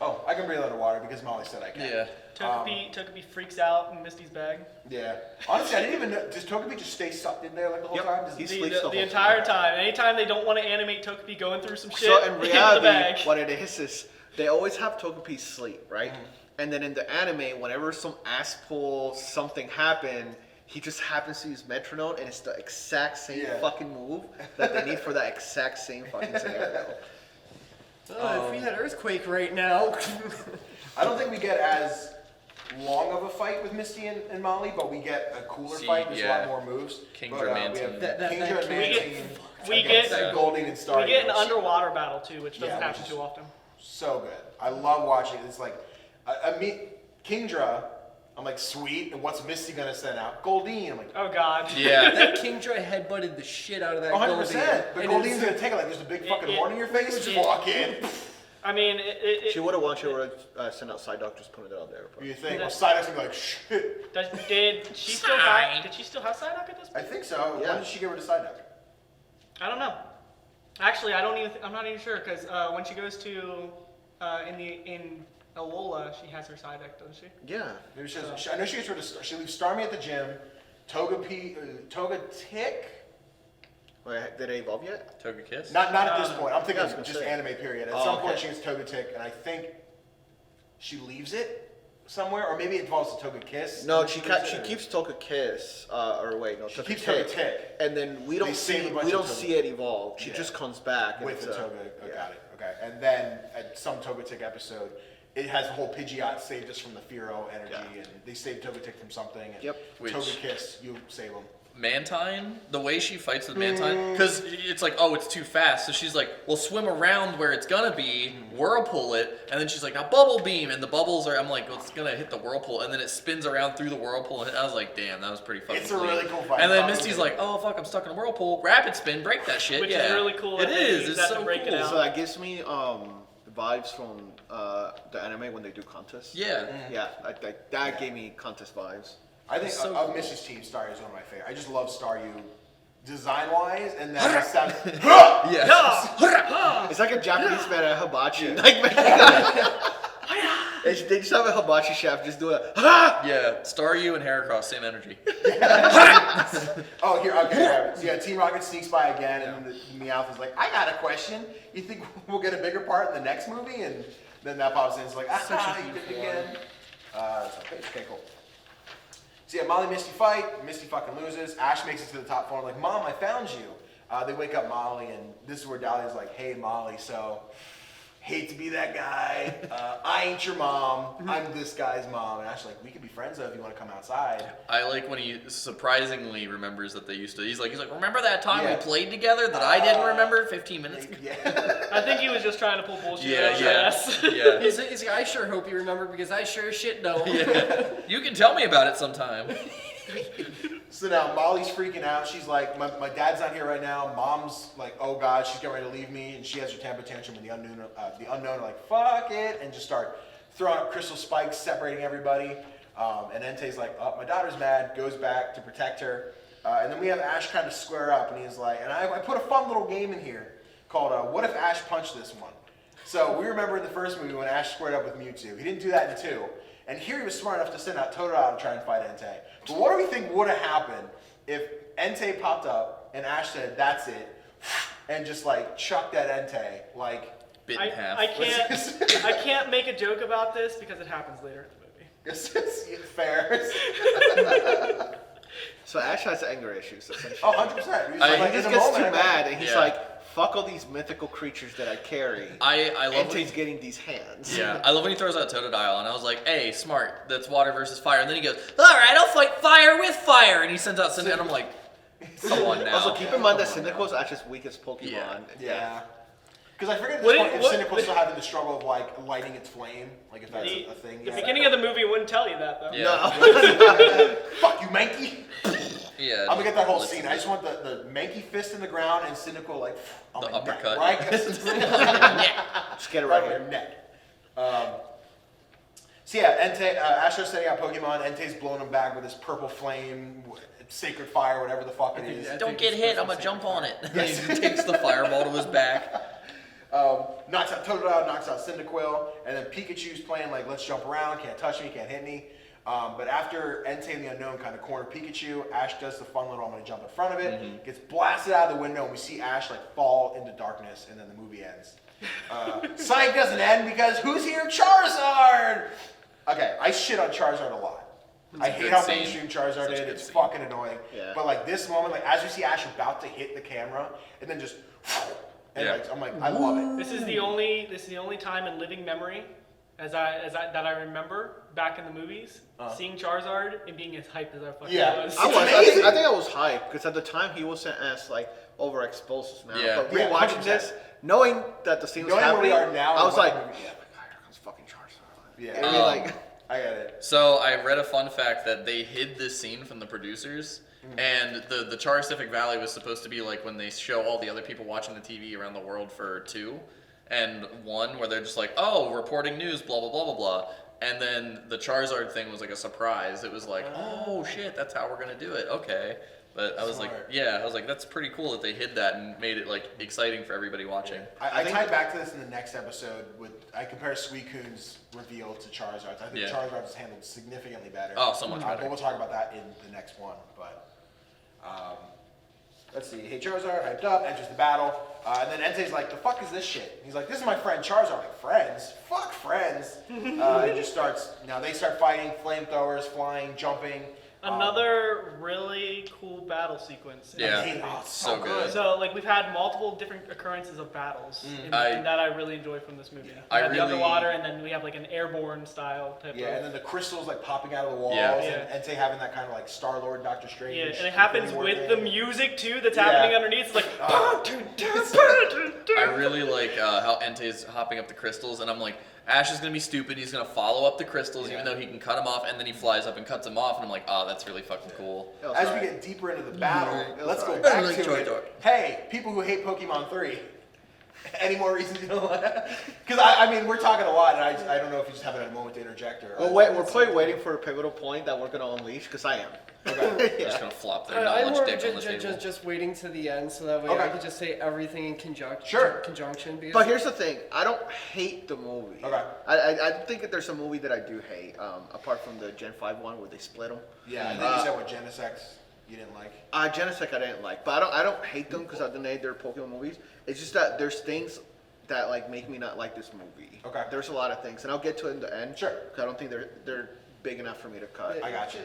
oh, I can breathe underwater because Molly said I can. Yeah. Togepi freaks out in Misty's bag. Yeah. Honestly, I didn't even know. Does Togepi just stay sucked in there like the whole time? Does He it, sleeps the whole The entire time. Anytime they don't want to animate Togepi going through some shit, So in into the reality, bag. what it is they always have Togepi sleep, right? And then in the anime, whenever some ass pull something happened, he just happens to use metronome, and it's the exact same Yeah. fucking move that they need for that exact same fucking scenario. If we had Earthquake right now. I don't think we get as long of a fight with Misty and Molly, but we get a cooler fight. There's a lot more moves. Kingdra, We have Mantine. Kingdra and Mantine. We get Golding and Star. we get an underwater battle too, which doesn't Yeah, happen which too often. So good. I love watching it. It's like, I meet Kingdra. I'm like, sweet. And what's Misty gonna send out? Goldeen. I'm like, Oh God. Yeah. That Kingdra headbutted the shit out of that 100%. Goldeen. But And Goldeen's it's- gonna take it like there's a big fucking it- horn in your face. Just walk in. I mean, She would have won. She would have sent out Psyduck, just putting it out there. What do you think? Well, Psyduck's gonna be like, shit. did she still have? Did she still have Psyduck at this I point? think so. Yeah. When did she get rid of Psyduck? I don't know. Actually, I don't even. I'm not even sure because when she goes to in Alola, she has her Psyduck, doesn't she? Yeah. Maybe I know she gets rid of. She leaves Starmie at the gym. Togetic. Wait, did they evolve yet? Togekiss? Not at this point. I'm I thinking was gonna just say. anime period. At Oh, some point okay. she gets Togetic, and I think she leaves it somewhere, or maybe it evolves to Togekiss. No, and she leaves she it. keeps Togekiss, or wait, no, She keeps Togetic, Togetic. and then we They don't save see a bunch we of don't see it evolve. She Yeah. just comes back and with it's the Toga. Got it. Okay, and then at some Togetic episode, it has a whole Pidgeot saved us from the Fearow energy, Yeah. and they saved Togetic from something. And Yep. Which- Togekiss, you save them. Mantine, the way she fights with Mantine, because it's like, oh, it's too fast. So she's like, well, swim around where it's gonna be, whirlpool it, and then she's like, now bubble beam, and the bubbles are, I'm like, well, it's gonna hit the whirlpool, and then it spins around through the whirlpool, and I was like, damn, that was pretty fucking It's a clean. really cool fight. And then Probably Misty's good. like, oh fuck, I'm stuck in a whirlpool, rapid spin, break that shit, Which is yeah. really cool It that they is, use it's that to so break it cool. out. So that gives me vibes from the anime when they do contests. Yeah. Yeah, that gave me contest vibes. I think So of cool. Missy's team, Staryu is one of my favorite. I just love Staryu design-wise, and then it sounds. Yeah. It's like a Japanese man at hibachi. Like, they just have a hibachi chef just do a Yeah, Staryu and Heracross, same energy. Oh, here, okay. So yeah, Team Rocket sneaks by again, and the Meowth is like, I got a question. You think we'll get a bigger part in the next movie? And then that pops in. It's like, you did it again. Okay, cool. So yeah, Molly Misty fight. Misty fucking loses. Ash makes it to the top floor. I'm like, Mom, I found you. They wake up Molly, and this is where Dahlia's like, hey, Molly, so hate to be that guy. I ain't your mom. I'm this guy's mom. And Ash's like, we could be friends though if you want to come outside. I like when he surprisingly remembers that they used to. He's like, remember that time Yeah. we played together that I didn't remember 15 minutes ago? Yeah. I think he was just trying to pull bullshit Yeah, out of your yeah, ass. yeah. He's like, I sure hope you remember because I sure as shit don't. Yeah. You can tell me about it sometime. So now Molly's freaking out. She's like, my dad's not here right now. Mom's like, oh God, she's getting ready to leave me. And she has her temper tantrum, and the unknown are like, fuck it, and just start throwing up crystal spikes, separating everybody. And Entei's like, oh, my daughter's mad, goes back to protect her. And then we have Ash kind of square up, and he's like, and I put a fun little game in here called What If Ash Punched This One? So we remember in the first movie when Ash squared up with Mewtwo. He didn't do that in 2. And here he was smart enough to send out Totodile to try and fight Entei. But what do we think would have happened if Entei popped up and Ash said, that's it, and just like chucked that Entei, like... Bit in half. I can't make a joke about this because it happens later in the movie. It's fair. So Ash has anger issues essentially. Oh, 100%. He's I- He in just a gets moment, too mad and he's Yeah. like, fuck all these mythical creatures that I carry. I love when, Entei's getting these hands. yeah, I love when he throws out Totodile, and I was like, hey, smart, that's water versus fire. And then he goes, all right, I'll fight fire with fire. And he sends out Cinder, and I'm like, come on now. Also, keep in mind that Cyndaquil is Ash's weakest Pokemon. Yeah. Because I forget at What this did- point what- if Cynical's still having the struggle of like lighting its flame, like if that's The, a thing. the Yeah. beginning of the movie wouldn't tell you that though. Yeah. Fuck you, Manky! Yeah. I'm gonna get that whole let's- scene. I just want the Manky fist in the ground and Cynical like on The my uppercut. neck, right? Just get it Right right on here. your neck. So yeah, Entei, Astro's setting out Pokemon. Entei's blowing him back with his purple flame, sacred fire, whatever the fuck it is. Don't get hit, I'm gonna jump on it. He takes the fireball to his back. Knocks out Totodile, knocks out Cyndaquil, and then Pikachu's playing like, let's jump around, can't touch me, can't hit me. But after Entei and the Unknown kind of corner Pikachu, Ash does the fun little, I'm gonna jump in front of it, gets blasted out of the window, and we see Ash like fall into darkness, and then the movie ends. Sonic doesn't end because who's here? Charizard! Okay, I shit on Charizard a lot. I a hate good how scene. mainstream Charizard Such a is. good It's scene. fucking annoying. Yeah. But like this moment, like as you see Ash about to hit the camera, and then just, and Yeah. like, I'm like, I love it. This is the only time in living memory, that I remember back in the movies, seeing Charizard and being as hyped as I fucking was. I think I was hyped because at the time he wasn't as like overexposed as now. Yeah. But Yeah, rewatching 100%. this, knowing that the scene was Knowing where happening, we are now I and was what like, the movie- yeah, my God, here comes fucking Charizard. Yeah. And you're like, I get it. So I read a fun fact that they hid this scene from the producers, and the Charizard Valley was supposed to be like when they show all the other people watching the TV around the world for 2, and 1 where they're just like, oh, reporting news, blah blah blah blah blah, and then the Charizard thing was like a surprise. It was like, oh shit, that's how we're gonna do it. Okay. But I was Smart. like, yeah, I was like, that's pretty cool that they hid that and made it like exciting for everybody watching. I think- tied back to this in the next episode with I compare Suicune's reveal to Charizard's. I think Yeah. Charizard's is handled significantly better. Oh, so much But better. we'll talk about that in the next one. But let's see. Hey Charizard, hyped up, enters the battle, and then Entei's like, "The fuck is this shit?" He's like, "This is my friend Charizard." I'm like, "Friends? Fuck friends!" It just starts. Now they start fighting, flamethrowers, flying, jumping. Another really cool battle sequence. Yeah, Oh, so good. So like we've had multiple different occurrences of battles, and that I really enjoy from this movie. We I have the really- underwater, and then we have like an airborne style type. Yeah, of, and then the crystals like popping out of the walls, Yeah. and Entei having that kind of like Star-Lord, Doctor Strange. yeah, and it happens Infinity War with thing. the music too that's Yeah. happening underneath. It's like. I really like how Entei's hopping up the crystals, and I'm like, Ash is gonna be stupid. He's gonna follow up the crystals, even though he can cut them off, and then he flies up and cuts them off, and I'm like, oh, that's really fucking cool. it was As alright. we get deeper into the battle, Mhm. let's go That's back right. I like to Charizard. it. Hey, people who hate Pokemon 3. Any more reasons you don't like that? Because I mean, we're talking a lot, and I don't know if you just having a moment to interject or. Well, wait, we're probably waiting for a pivotal point that we're gonna unleash because I am. Okay. They're just gonna flop their I'm knowledge more dick on the table. just waiting to the end so that way Okay. I could just say everything in conjunction. Sure. Conjunction. Because But here's the thing, I don't hate the movie. Okay. I think that there's a movie that I do hate, apart from the Gen 5 one where they split them. Yeah, I think you said what Genesect you didn't like. Genesect I didn't like, but I don't hate them because at the end of the day they're Pokemon movies. It's just that there's things that like make me not like this movie. Okay. There's a lot of things, and I'll get to it in the end. Sure. Because I don't think they're big enough for me to cut. I got you.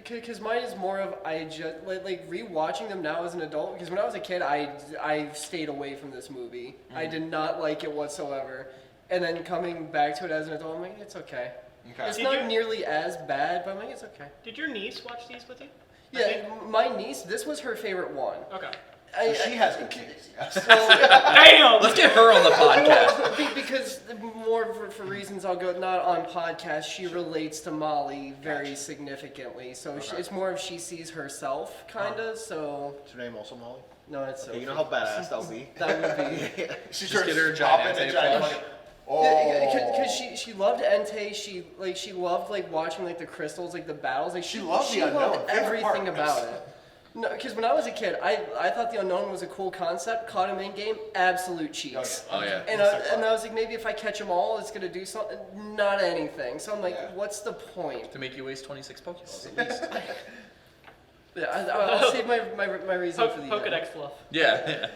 Because mine is more of I just like rewatching them now as an adult. Because when I was a kid, I stayed away from this movie. I did not like it whatsoever. And then coming back to it as an adult, I'm like, it's okay. Okay. It's Did not you- nearly as bad, but I'm like, it's okay. Did your niece watch these with you? Yeah, my niece, this was her favorite one. Okay. So she has good taste. Yes. Damn. Let's get her on the podcast. Because more for reasons I'll go not on podcast, she relates to Molly very significantly. So it's more of she sees herself, kind of. So Is her name also Molly? no, it's Okay, you know how badass that would be? that would be. She Just get her a giant Entei plush. Because she loved Entei, she loved like watching like the crystals, like the battles, like She loved the she unknown. loved Favorite everything part. about it. No, because when I was a kid, I thought the unknown was a cool concept. Caught him in game, absolute cheeks. Oh yeah. And I was like, maybe if I catch them all, it's gonna do something. Not anything. So I'm like, Yeah. what's the point? To make you waste 26 Pokeballs at least. Yeah, I'll save my reason for the end. Pokedex fluff. Yeah.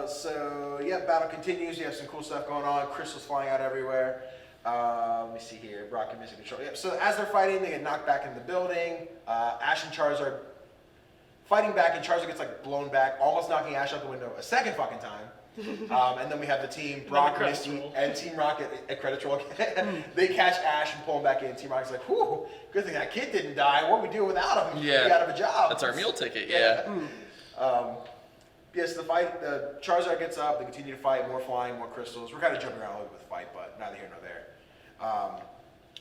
So yeah, battle continues. You have some cool stuff going on. Crystals flying out everywhere. Let me see here. Brock and Misty control. Yep. So as they're fighting, they get knocked back in the building. Ash and Charizard fighting back, and Charizard gets like blown back, almost knocking Ash out the window a second fucking time. And then we have the team Brock, credits Misty, roll. and Team Rocket at credits roll. They catch Ash and pull him back in. Team Rocket's like, "Whew, good thing that kid didn't die. What do we do without him? Yeah. We out of a job." That's our meal ticket. Yeah. Yes, the fight, the Charizard gets up, they continue to fight, more flying, more crystals. We're kind of jumping around a little bit with the fight, but neither here nor there.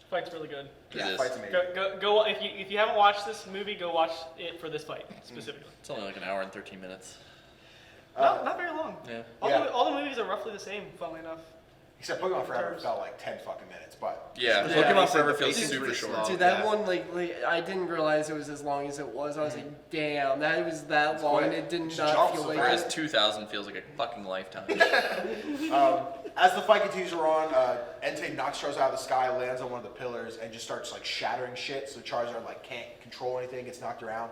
Fight's really good. It is. Fight's amazing. Go if you haven't watched this movie, go watch it for this fight specifically. It's only like an hour and 13 minutes. Not very long. Yeah. All the movies are roughly the same, funnily enough. Except Pokemon Forever felt like 10 fucking minutes, but... Yeah. Yeah, Pokemon he said Forever the feels pacing's super really short. slow. Dude, that Yeah. one like I didn't realize it was as long as it was. I was like, damn, that was that It's long, quick. and it did Just not jumps feel so like Whereas it. 2000 feels like a fucking lifetime. As the fight continues on, Entei knocks Charizard out of the sky, lands on one of the pillars, and just starts like shattering shit, so Charizard like can't control anything, gets knocked around.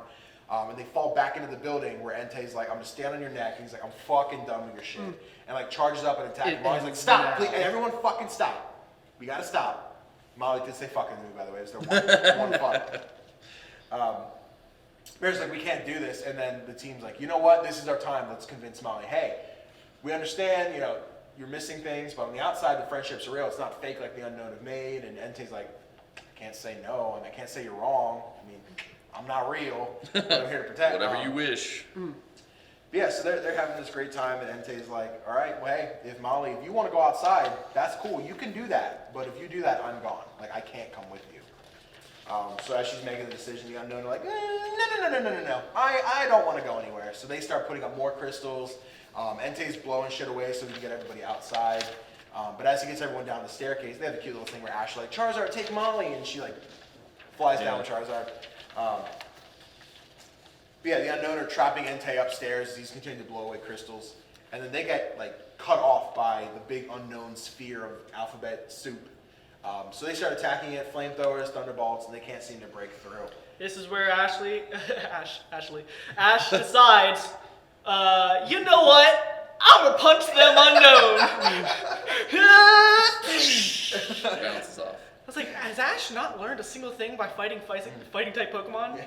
And they fall back into the building where Entei's like, "I'm gonna stand on your neck." And he's like, "I'm fucking done with your shit." And like charges up and attacks him. He's like, "Stop, please!" And everyone fucking stop. We gotta stop. Molly did say fuck in the movie, by the way. It was their one fuck. Mary's like, we can't do this. And then the team's like, you know what? This is our time. Let's convince Molly, hey, we understand, you're missing things, but on the outside, the friendships are real. It's not fake like the Unknown have made. And Entei's like, I can't say no, and I can't say you're wrong. I mean, I'm not real, but I'm here to protect. Whatever you wish. Yeah, so they're having this great time, and Entei's like, all right, well, hey, if you want to go outside, that's cool. You can do that, but if you do that, I'm gone. Like, I can't come with you. So as she's making the decision, the Unknown are like, no. I don't want to go anywhere. So they start putting up more crystals. Entei's blowing shit away so we can get everybody outside. But as he gets everyone down the staircase, they have a cute little thing where Ash is like, Charizard, take Molly, and she like flies down with Charizard. But yeah, the Unknown are trapping Entei upstairs as he's continuing to blow away crystals. And then they get like cut off by the big Unknown sphere of alphabet soup. So they start attacking it, flamethrowers, thunderbolts, and they can't seem to break through. This is where Ash decides, you know what? I'm gonna punch them Unknown. Bounces off. I was like, has Ash not learned a single thing by fighting type Pokemon?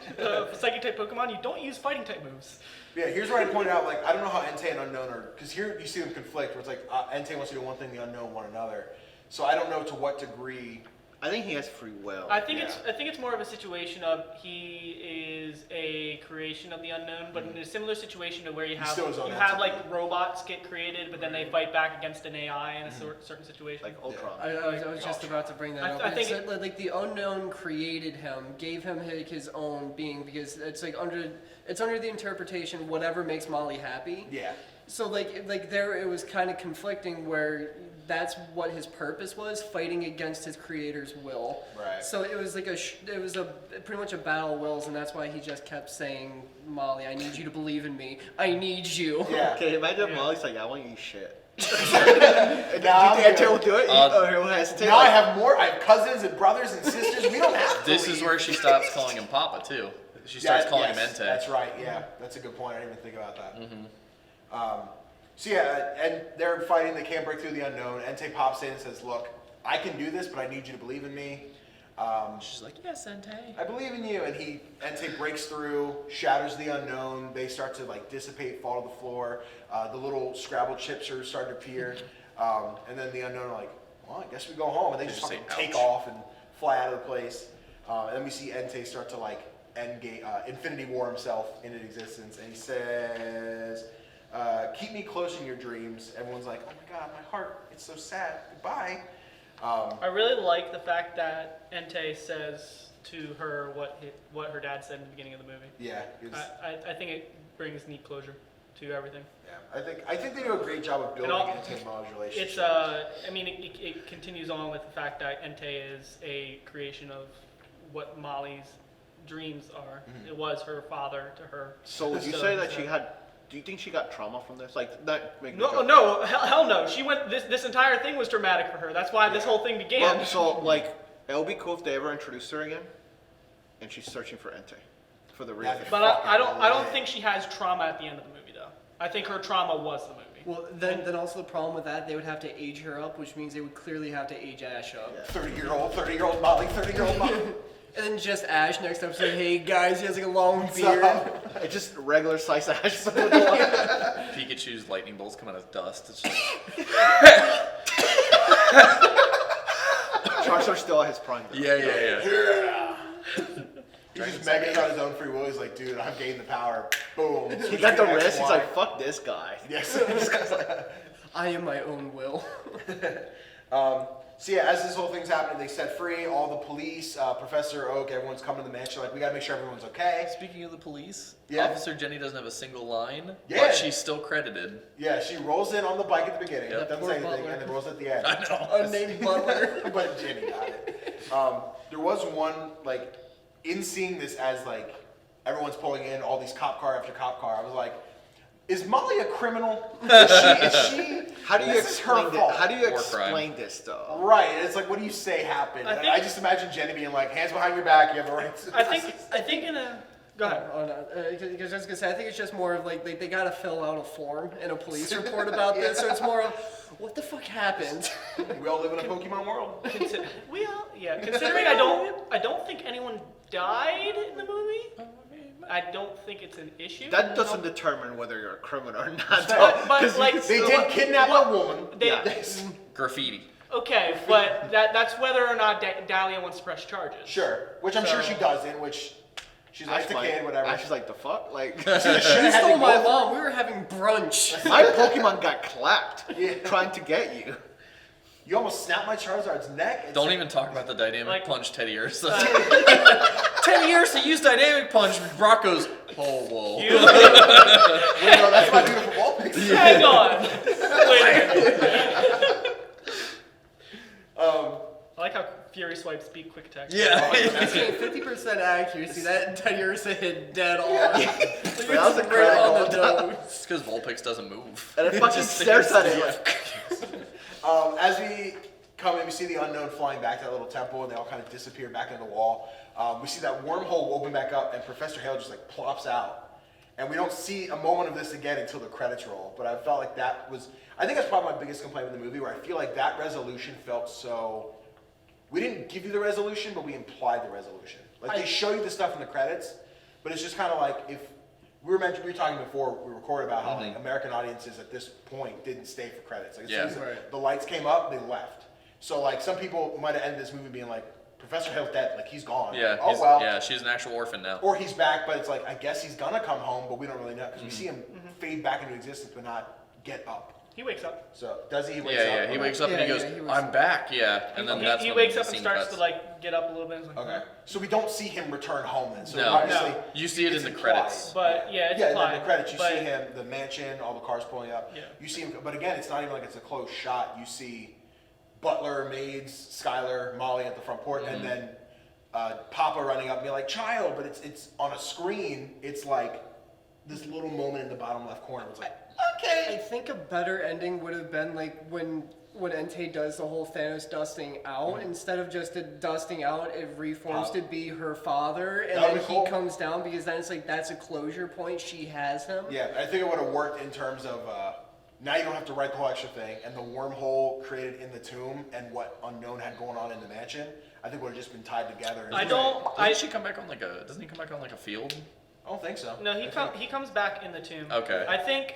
Psychic type Pokemon, you don't use fighting type moves. Yeah, here's where I pointed out, like, I don't know how Entei and Unknown are, because here you see them conflict, where it's like, Entei wants to do one thing, the Unknown one another. So I don't know to what degree. I think he has free will. I think it's more of a situation of he is a creation of the Unknown, but in a similar situation to where you have like robots get created, but then they fight back against an AI in a certain situation. Like Ultron. I was just about to bring that up. I think like the Unknown created him, gave him his own being, because it's like under the interpretation whatever makes Molly happy. Yeah. So like there it was kind of conflicting where that's what his purpose was, fighting against his creator's will. Right. So it was like pretty much a battle of wills, and that's why he just kept saying, Molly, I need you to believe in me. I need you. Yeah. Okay, imagine Molly's like, I want you to eat shit. Do you Nah, think Entei will do it? He'll hesitate? Now I have cousins and brothers and sisters. We don't have to This is where she stops calling him Papa, too. She starts calling him Entei. That's right, yeah. That's a good point. I didn't even think about that. So yeah, and they're fighting. They can't break through the Unknown. Entei pops in and says, look, I can do this, but I need you to believe in me. She's like, yes, Entei. I believe in you. And Entei breaks through, shatters the Unknown. They start to like dissipate, fall to the floor. The little Scrabble chips are starting to appear. And then the Unknown are like, well, I guess we go home. And they just fucking take off and fly out of the place. And then we see Entei start to like Infinity War himself into existence. And he says, keep me close in your dreams. Everyone's like, oh my god, my heart, it's so sad. Goodbye. I really like the fact that Entei says to her what her dad said in the beginning of the movie. Yeah. I think it brings neat closure to everything. Yeah. I think they do a great job of building Entei and Molly's relationship. It's it continues on with the fact that Entei is a creation of what Molly's dreams are. Mm-hmm. It was her father to her. So would you say that she had? Do you think she got trauma from this? Like that? No, hell no. She went. This entire thing was traumatic for her. That's why this whole thing began. Well, so like, it would be cool if they ever introduced her again, and she's searching for Entei, for the real thing. But I don't think she has trauma at the end of the movie though. I think her trauma was the movie. Well, then also the problem with that, they would have to age her up, which means they would clearly have to age Ash up. Yeah. 30-year-old Molly, 30-year-old Molly. And then just Ash next episode, hey guys, he has like a long beard. It's just regular size Ash. Pikachu's lightning bolts come out as dust. It's just... Charizard still at his prime. Though. Yeah. He's just mega on his own free will. He's like, dude, I've gained the power. Boom. He got the wrist. He's like, fuck this guy. Yes. I am my own will. So yeah, as this whole thing's happening, they set free all the police, Professor Oak, everyone's coming to the mansion. Like, we gotta make sure everyone's okay. Speaking of the police, yeah. Officer Jenny doesn't have a single line, yeah. but she's still credited. Yeah, she rolls in on the bike at the beginning, doesn't say anything, Butler. and then rolls at the end. I know. Unnamed Butler. But Jenny got it. There was one, like, in seeing this as, like, everyone's pulling in all these cop car after cop car, I was like, is Molly a criminal? Is she? How do you explain this? How do you explain crime. this though? Right. It's like, what do you say happened? I just imagine Jenny being like, hands behind your back, you have the right to. I think in a Go ahead. Because I was gonna say, I think it's just more of like they gotta fill out a form and a police report about this, so it's more of what the fuck happened. We all live in a Pokemon world. Considering I don't think anyone died in the movie. I don't think it's an issue. That doesn't determine whether you're a criminal or not. But like They did kidnap a woman. Graffiti. Okay, but that's whether or not Dahlia wants to press charges. Sure, which I'm sure she doesn't, which she's like the kid, whatever. Ashley's like, the fuck? Like, You stole my mom. We were having brunch. my Pokemon got clapped Yeah. trying to get you. You almost snapped my Charizard's neck. Don't even talk about the dynamic punch, Teddy Ursa. Teddy Ursa used dynamic punch. Brock goes, oh, whoa. Wait, no, that's my beautiful ball pick. Hang on. Wait a minute. I like how Fury Swipes beat Quick Attack. Yeah. That's 50% accuracy. That Teddy Ursa hit dead on. That was a Right critical. on the nose. It's because Vulpix doesn't move. And it fucking stares at it. Like, As we come in, we see the Unown flying back to that little temple, and they all kind of disappear back into the wall. We see that wormhole open back up, and Professor Hale just like plops out. And we don't see a moment of this again until the credits roll. But I felt like that was, I think that's probably my biggest complaint with the movie, where I feel like that resolution felt so, we didn't give you the resolution, but we implied the resolution. Like they show you the stuff in the credits, but it's just kind of like if, we were talking before we recorded about how like American audiences at this point didn't stay for credits. Like as soon as the lights came up, they left. So like some people might have ended this movie being like, Professor Hale's dead, like he's gone. Yeah. Oh well. Yeah, she's an actual orphan now. Or he's back, but it's like I guess he's gonna come home, but we don't really know because we see him fade back into existence, but not get up. He wakes up. So does he? He wakes up. Yeah, he wakes up and he goes, he wakes I'm up. back, yeah. And then that's He when wakes the up and scene starts cuts. to like get up a little bit. And Okay. So we don't see him return home then. So No. obviously You see it it's in the implied. credits. But yeah, it's Yeah, and implied. then the credits, you but see him, the mansion, all the cars pulling up. Yeah. You see him, but again, it's not even like it's a close shot. You see Butler, maids, Skylar, Molly at the front porch, and then Papa running up and being like, child, but it's on a screen, it's like this little moment in the bottom left corner. It's like, I think a better ending would have been like when Entei does the whole Thanos dusting out, instead of just it dusting out, it reforms to be her father, and That then would be cool. he comes down, because then it's like that's a closure point. She has him. yeah, I think it would have worked in terms of now you don't have to write the whole extra thing, and the wormhole created in the tomb and what Unknown had going on in the mansion, I think would have just been tied together. Doesn't he come back on like a field? I don't think so. No, he comes back in the tomb. Okay. I think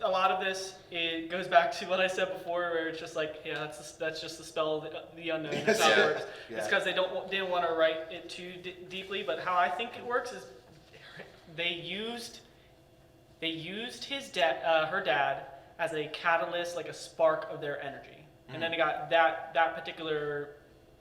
a lot of this it goes back to what I said before, where it's just like, yeah, that's just the spell of the unknown. That's how it works. Yeah. It's because they didn't want to write it too deeply. But how I think it works is they used her dad as a catalyst, like a spark of their energy, and then they got that particular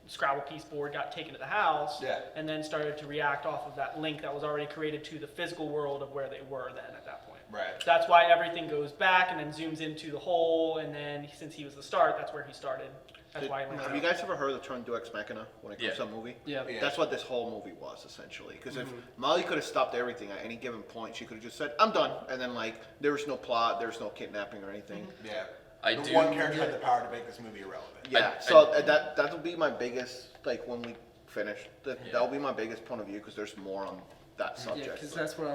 Scrabble piece board got taken to the house, and then started to react off of that link that was already created to the physical world of where they were then at that point. Right. That's why everything goes back and then zooms into the whole, and then since he was the start, that's where he started. That's why he went have you guys ever heard of the term Deus Ex Machina when it comes to a movie? Yeah. That's what this whole movie was, essentially. Because if Molly could have stopped everything at any given point, she could have just said, I'm done. And then, like, there was no plot, there was no kidnapping or anything. Yeah. I One character had the power to make this movie irrelevant. Yeah, so that'll be my biggest, like, when we finish, that'll be my biggest point of view, because there's more on that subject. Yeah, because that's what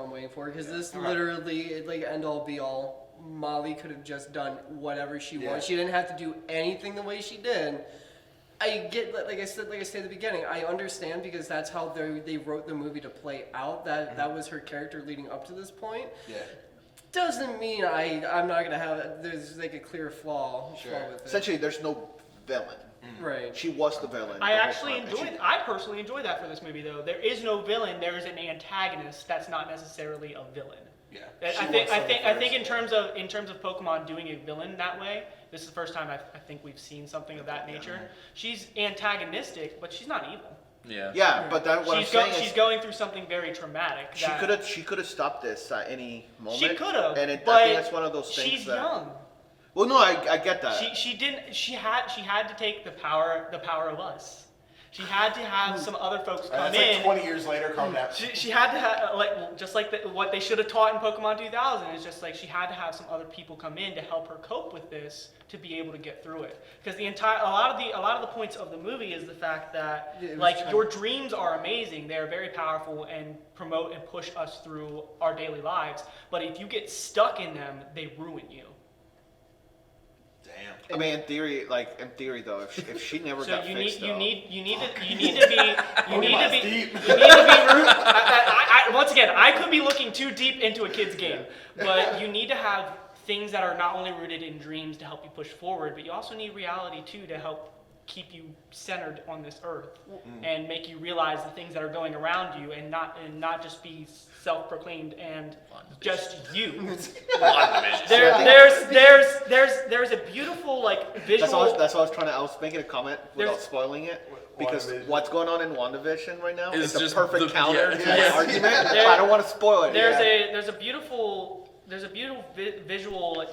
I'm waiting for. Because this literally, like, end all be all. Molly could have just done whatever she wanted. She didn't have to do anything the way she did. I get, like I said at the beginning, I understand, because that's how they wrote the movie to play out. That was her character leading up to this point. Yeah. Doesn't mean I'm not gonna have there's like a clear flaw with it. Essentially, there's no villain. Right. She was the villain. I personally enjoy that for this movie, though. There is no villain. There is an antagonist that's not necessarily a villain. Yeah. I think in terms of Pokemon doing a villain that way, this is the first time I think we've seen something of that nature. She's antagonistic, but she's not evil. Yeah. Yeah, but that what she's going through something very traumatic. She could have stopped this at any moment. She could have, and but I think that's one of those things. She's young. Well, no, I get that. She had to take the power of us. She had to have some other folks come That's in. like 20 years later. Calm down. She had to have, just like what they should have taught in Pokemon 2000, is just like she had to have some other people come in to help her cope with this to be able to get through it. Because a lot of the points of the movie is the fact that your dreams are amazing, they are very powerful and promote and push us through our daily lives. But if you get stuck in them, they ruin you. Damn. I mean, in theory though, if she never got fixed, you need to be once again, I could be looking too deep into a kid's game, but you need to have things that are not only rooted in dreams to help you push forward, but you also need reality too to help keep you centered on this earth and make you realize the things that are going around you, and not just be self-proclaimed and just you. There's a beautiful like visual. That's what I was making a comment without spoiling it. Because what's going on in WandaVision right now is a perfect counter to that argument. I don't want to spoil it. There's a beautiful visual, like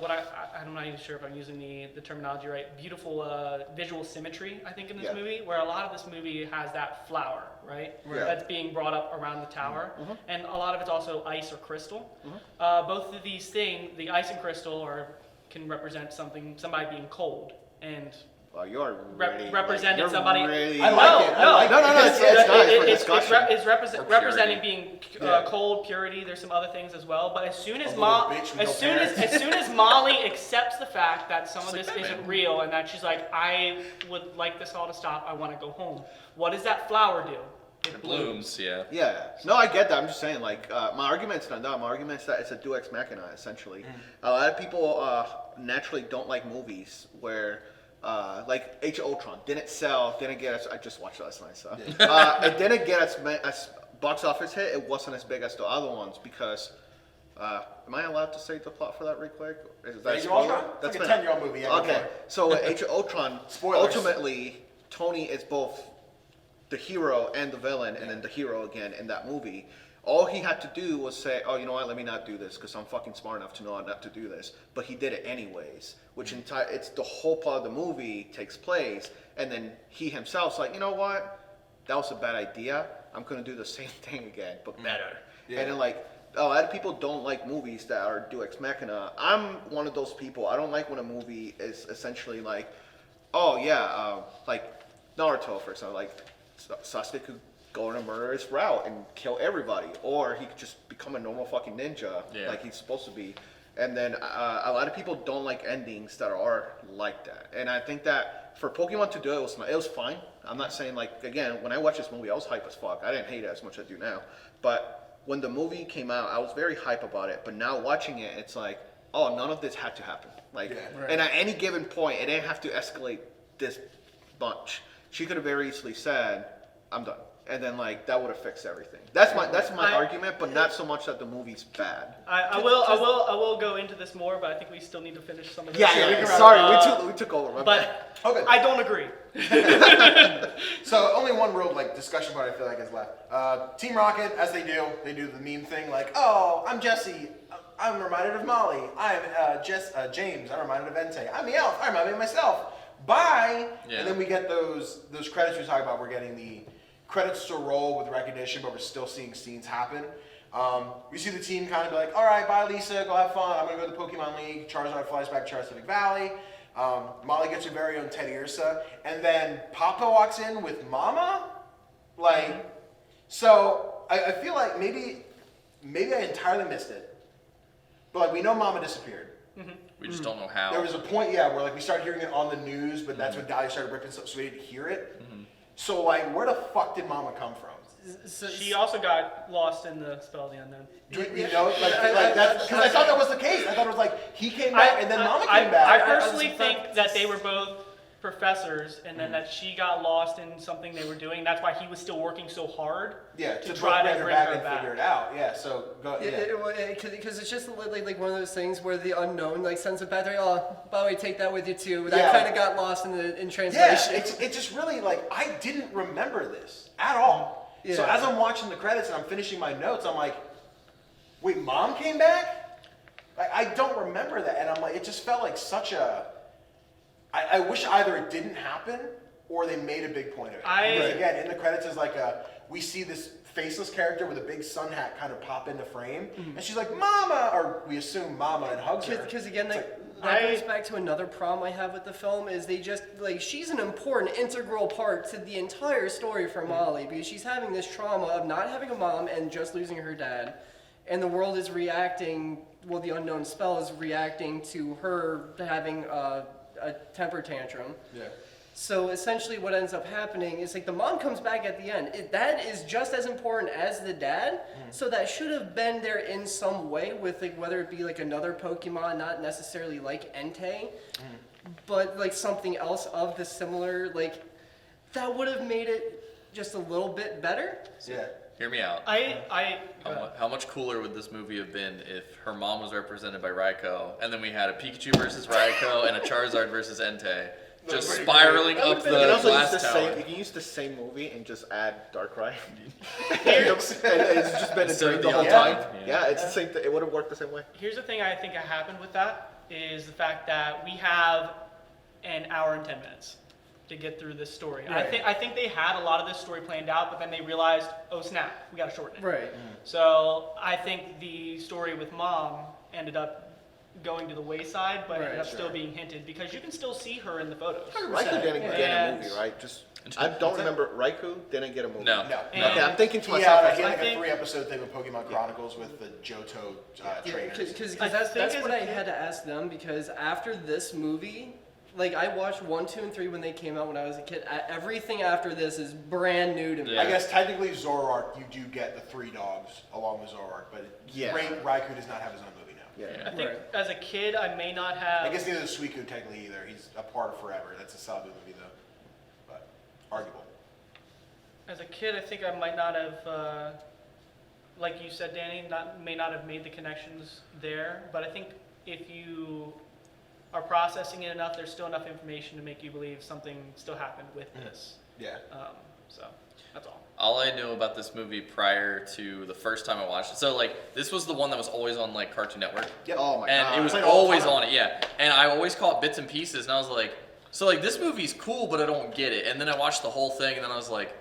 I'm not even sure if I'm using the terminology right. Beautiful visual symmetry, I think, in this movie, where a lot of this movie has that flower, right? That's being brought up around the tower, and a lot of it's also ice or crystal. Both of these things, the ice and crystal, can represent somebody being cold, and well, you're really, representing somebody. Really, I like it. No, it's nice for discussion. It's representing being cold, purity. There's some other things as well. But as soon as Molly accepts the fact that some of this isn't real, and that she's like, I would like this all to stop. I want to go home. What does that flower do? It blooms. Yeah. Yeah. No, I get that. I'm just saying, like, my argument's not that. My argument's that it's a deus ex machina, essentially. A lot of people naturally don't like movies where. Like Age of Ultron didn't sell, didn't get us. I just watched it last night, so it didn't get as box office hit. It wasn't as big as the other ones because. Am I allowed to say the plot for that real quick? Is that Age of Ultron? That's like a 10-year-old movie. Yeah, okay, so Age of Ultron. Spoilers. Ultimately, Tony is both the hero and the villain, and then the hero again in that movie. All he had to do was say, oh, you know what, let me not do this because I'm fucking smart enough to know not to do this. But he did it anyways, which it's the whole plot of the movie takes place. And then he himself's like, you know what, that was a bad idea. I'm going to do the same thing again, but better. Yeah. And then like, a lot of people don't like movies that are deus ex machina. I'm one of those people. I don't like when a movie is essentially like, oh yeah, like Naruto, for example, like Sasuke could go on a murderous route and kill everybody, or he could just become a normal fucking ninja like he's supposed to be. And then a lot of people don't like endings that are like that. And I think that for Pokemon to do it was fine. I'm not saying like, again, when I watched this movie, I was hype as fuck. I didn't hate it as much as I do now. But when the movie came out, I was very hype about it. But now watching it, it's like, oh, none of this had to happen. Like, and at any given point, it didn't have to escalate this bunch. She could have very easily said, I'm done. And then like that would have fixed everything. That's my argument, but not so much that the movie's bad. I will go into this more, but I think we still need to finish some of this. Sorry, we took over. But okay. I don't agree. So only one real like discussion part I feel like is left. Team Rocket, as they do the meme thing like, oh, I'm Jesse. I'm reminded of Molly. I'm James. I'm reminded of Entei. I'm the elf. I'm reminded of myself. Bye. Yeah. And then we get those credits we talk about. We're getting the credits still roll with recognition, but we're still seeing scenes happen. We see the team kind of be like, all right, bye Lisa, go have fun. I'm going to go to the Pokemon League. Charizard flies back to Charizard Valley. Molly gets her very own Teddy Ursa. And then Papa walks in with Mama. Like, so I feel like maybe I entirely missed it. But like, we know Mama disappeared. Mm-hmm. We just don't know how. There was a point, where like we started hearing it on the news, but that's when Dahlia started ripping stuff, so we didn't hear it. Mm-hmm. So, like, where the fuck did Mama come from? She also got lost in the Spell of the Unknown. You know, like that's because I thought that was the case. I thought it was like he came back and then Mama came back. I personally think that they were both professors, and then that she got lost in something they were doing. That's why he was still working so hard. Yeah, to try to bring her back and figure it out. Yeah, so go. Because it's just like one of those things where the unknown like sends it back there. Oh, by the way, take that with you too. That kind of got lost in translation. Yeah, it's just really like I didn't remember this at all. Yeah. So as I'm watching the credits and I'm finishing my notes, I'm like, wait, Mom came back? Like, I don't remember that, and I'm like, it just felt like such a. I wish either it didn't happen or they made a big point of it. Right. Because again, in the credits is like we see this faceless character with a big sun hat kind of pop into frame, and she's like, "Mama," or we assume "Mama," and hugs her. Because again, that goes back to another problem I have with the film is they just like she's an important integral part to the entire story for Molly because she's having this trauma of not having a mom and just losing her dad, and the world is reacting. Well, the unknown spell is reacting to her having a temper tantrum. Yeah. So essentially what ends up happening is like the mom comes back at the end. That is just as important as the dad. So that should have been there in some way with like whether it be like another Pokemon, not necessarily like Entei, but like something else of the similar, like that would have made it just a little bit better. Yeah. Hear me out. How much cooler would this movie have been if her mom was represented by Raikou, and then we had a Pikachu versus Raikou and a Charizard versus Entei? Just spiraling up the glass tower. You can use the same movie and just add Darkrai. and it's just been a dream the whole time. Yeah, it's the same thing. It would have worked the same way. Here's the thing I think happened with that is the fact that we have an hour and 10 minutes to get through this story. Right. I think they had a lot of this story planned out, but then they realized, oh snap, we got to shorten it. Right. So I think the story with Mom ended up going to the wayside, but ended up still being hinted because you can still see her in the photos. Raikou didn't get a movie, right? I don't remember. Raikou didn't get a movie. No. Okay, I'm thinking to He myself. had like a 3-episode thing with Pokemon Chronicles with the Johto trainers. Because I that's think what as I a kid- had to ask them because after this movie, like I watched 1, 2, and 3 when they came out when I was a kid. Everything after this is brand new to me. Yeah. I guess technically Zoroark, you do get the 3 dogs along with Zoroark, but Raikou does not have his own movie now. Yeah. I think as a kid, I may not have. I guess neither does Suicune technically either. He's a part of Forever. That's a solid movie though, but arguable. As a kid, I think I might not have, like you said, Danny, may not have made the connections there. But I think if you are processing it enough, there's still enough information to make you believe something still happened with this. Yeah. So that's all. All I knew about this movie prior to the first time I watched it, so like this was the one that was always on like Cartoon Network. Yep. Oh my And god. it was Played all the always time. on it, yeah. And I always caught bits and pieces, and I was like, so like this movie's cool, but I don't get it. And then I watched the whole thing, and then I was like,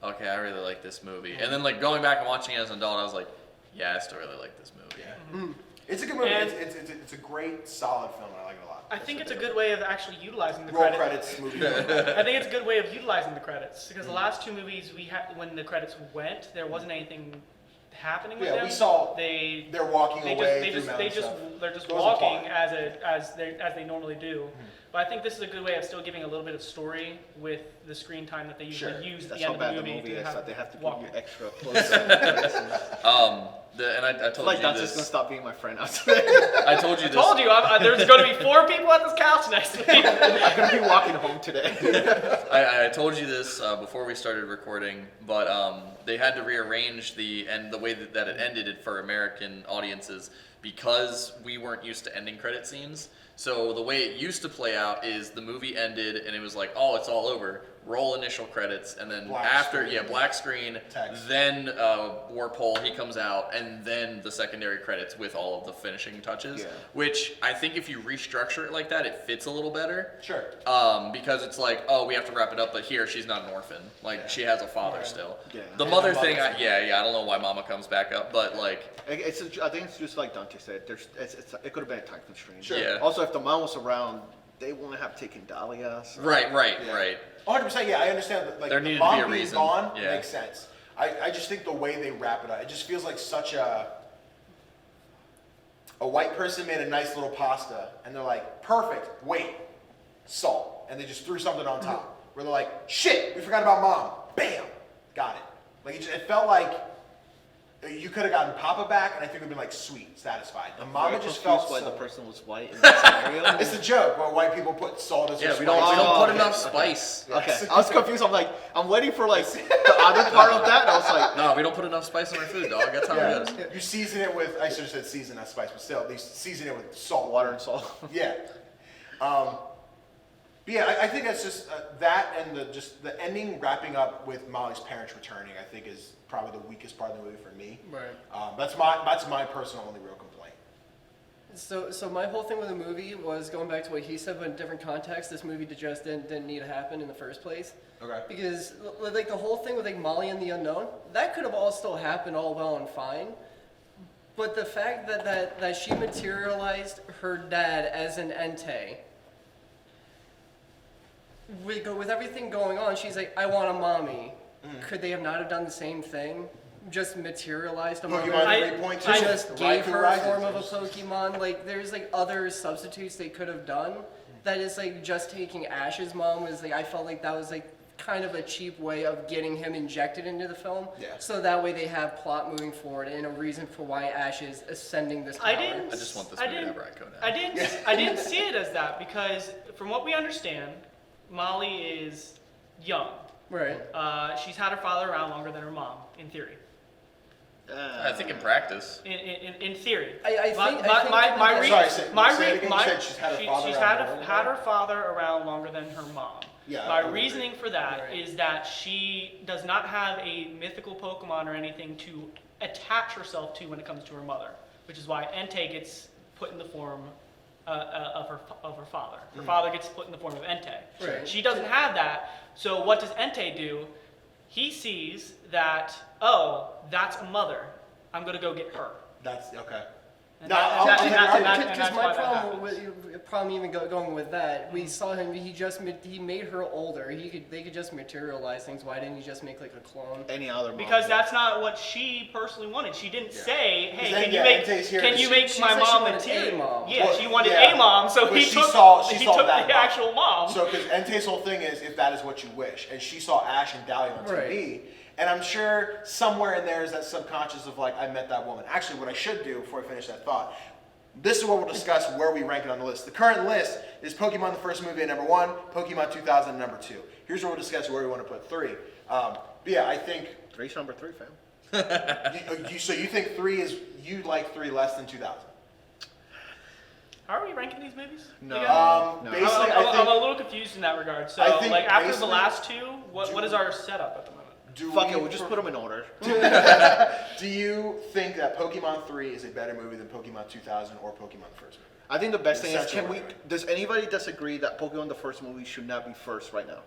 okay, I really like this movie. And then like going back and watching it as an adult, I was like, yeah, I still really like this movie. Yeah. It's a good movie. And- It's a great, solid film. I like it a lot. I think it's a good way of actually utilizing the Roll credits. credits movie. I think it's a good way of utilizing the credits because the last 2 movies we had when the credits went, there wasn't anything happening with them. We saw They they're walking away they through just mountain stuff. they're just Goes walking apart. as they normally do. But I think this is a good way of still giving a little bit of story with the screen time that they usually use at That's the how end of bad the the movie movie to is. have That they have to give walking. you extra close. And I I feel told like you that's just gonna this. stop being my friend after that. I told you I this. told you there's going to be 4 people at this couch next week. I'm gonna be walking home today. I told you this before we started recording, but they had to rearrange the way that it ended for American audiences because we weren't used to ending credit scenes. So the way it used to play out is the movie ended and it was like, oh, it's all over. Roll initial credits, and then black screen, Text. then Warpole, he comes out, and then the secondary credits with all of the finishing touches. Yeah. Which I think if you restructure it like that, it fits a little better. Sure. Because it's like, oh, we have to wrap it up, but here she's not an orphan. Like she has a father still. Yeah. The And mother the thing, mother's- I don't know why Mama comes back up, but like, I think it's just like Dante said. It could have been a time constraint. Sure. Yeah. Also, if the mom was around, they wouldn't have taken Dahlia. So. right. Yeah. 100%. Yeah, I understand that. Like There the needed to be mom a being reason. gone Yeah. makes sense. I just think the way they wrap it up, it just feels like such a white person made a nice little pasta, and they're like, perfect. Wait, salt, and they just threw something on top. Where they're like, shit, we forgot about mom. Bam, got it. Like it felt like you could have gotten Papa back, and I think it would have been like sweet, satisfied. The mama just felt why so. the person was white in that scenario. It's a joke where white people put salt as yeah, their we don't spice. put enough spice. Okay, I was confused. I'm waiting for like the other part of that. I was like, No, we don't put enough spice in our food, dog. That's how Yeah. it is. You season it with, I should have said season, not spice, but still, at least season it with salt. water and salt. Yeah. But yeah, I think that's just that and the ending wrapping up with Molly's parents returning, I think is probably the weakest part of the movie for me. Right. That's my personal only real complaint. So my whole thing with the movie was going back to what he said, but in a different context. This movie just didn't need to happen in the first place. Okay. Because like the whole thing with like Molly and the Unknown, that could have all still happened all well and fine. But the fact that she materialized her dad as an Entei, with everything going on, she's like, I want a mommy. Could they have not have done the same thing? Just materialized a mommy? Pokemon 3.2. I just gave her a Rises. form of a Pokemon. Like, there's like other substitutes they could have done. That is like just taking Ash's mom was like, I felt like that was like kind of a cheap way of getting him injected into the film. Yeah. So that way they have plot moving forward and a reason for why Ash is ascending this power. I just want this movie to have Raikou now. I didn't see it as that because from what we understand, Molly is young. Right. She's had her father around longer than her mom, in theory. I think in practice. In theory. I think she's had her father she's around had her father around longer than her mom. Yeah, My I would reasoning agree. for that is that she does not have a mythical Pokemon or anything to attach herself to when it comes to her mother, which is why Entei gets put in the form of her father. Her father gets put in the form of Entei. Right. She doesn't have that, so what does Entei do? He sees that, oh, that's a mother. I'm going to go get her. That's okay. And No, that's Because why my that problem happens. problem even going with that, we saw him. He made her older. They could just materialize things. Why didn't he just make like a clone? Any other mom. Because that's not what she personally wanted. She didn't say, "Hey, Then, can yeah, you Entei's here make to- can you make she my said she mom wanted material?" a mom. Yeah, Well, she wanted yeah. a mom, so But he she took saw the that mom. actual mom. So, because Entei's whole thing is, if that is what you wish, and she saw Ash and Dahlia on TV, and I'm sure somewhere in there is that subconscious of like, I met that woman. Actually, what I should do before I finish that thought, this is what we'll discuss where we rank it on the list. The current list is Pokemon the first movie at number 1, Pokemon 2000 at number 2. Here's where we'll discuss where we want to put 3. But yeah, I think 3's number 3, fam. so you think 3 is you like 3 less than 2000? How are we ranking these movies? No. again? No. Basically, I'm a little confused in that regard. So, I think like after the basically- last two, what is our setup at the moment? Fuck it, we'll just put them in order. Do you think that Pokemon 3 is a better movie than Pokemon 2000 or Pokemon the first movie? I think the best thing is, Essential order. does anybody disagree that Pokemon the first movie should not be first right now?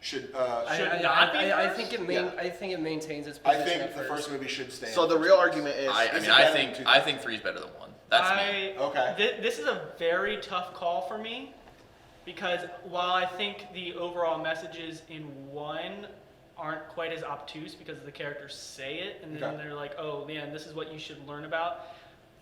Should I think it maintains its I position think at the first movie should stay. So in the first real place. argument is, I think 3 is better than 1. That's me. Okay. This is a very tough call for me because while I think the overall messages in 1 aren't quite as obtuse because the characters say it and then they're like, oh man, this is what you should learn about.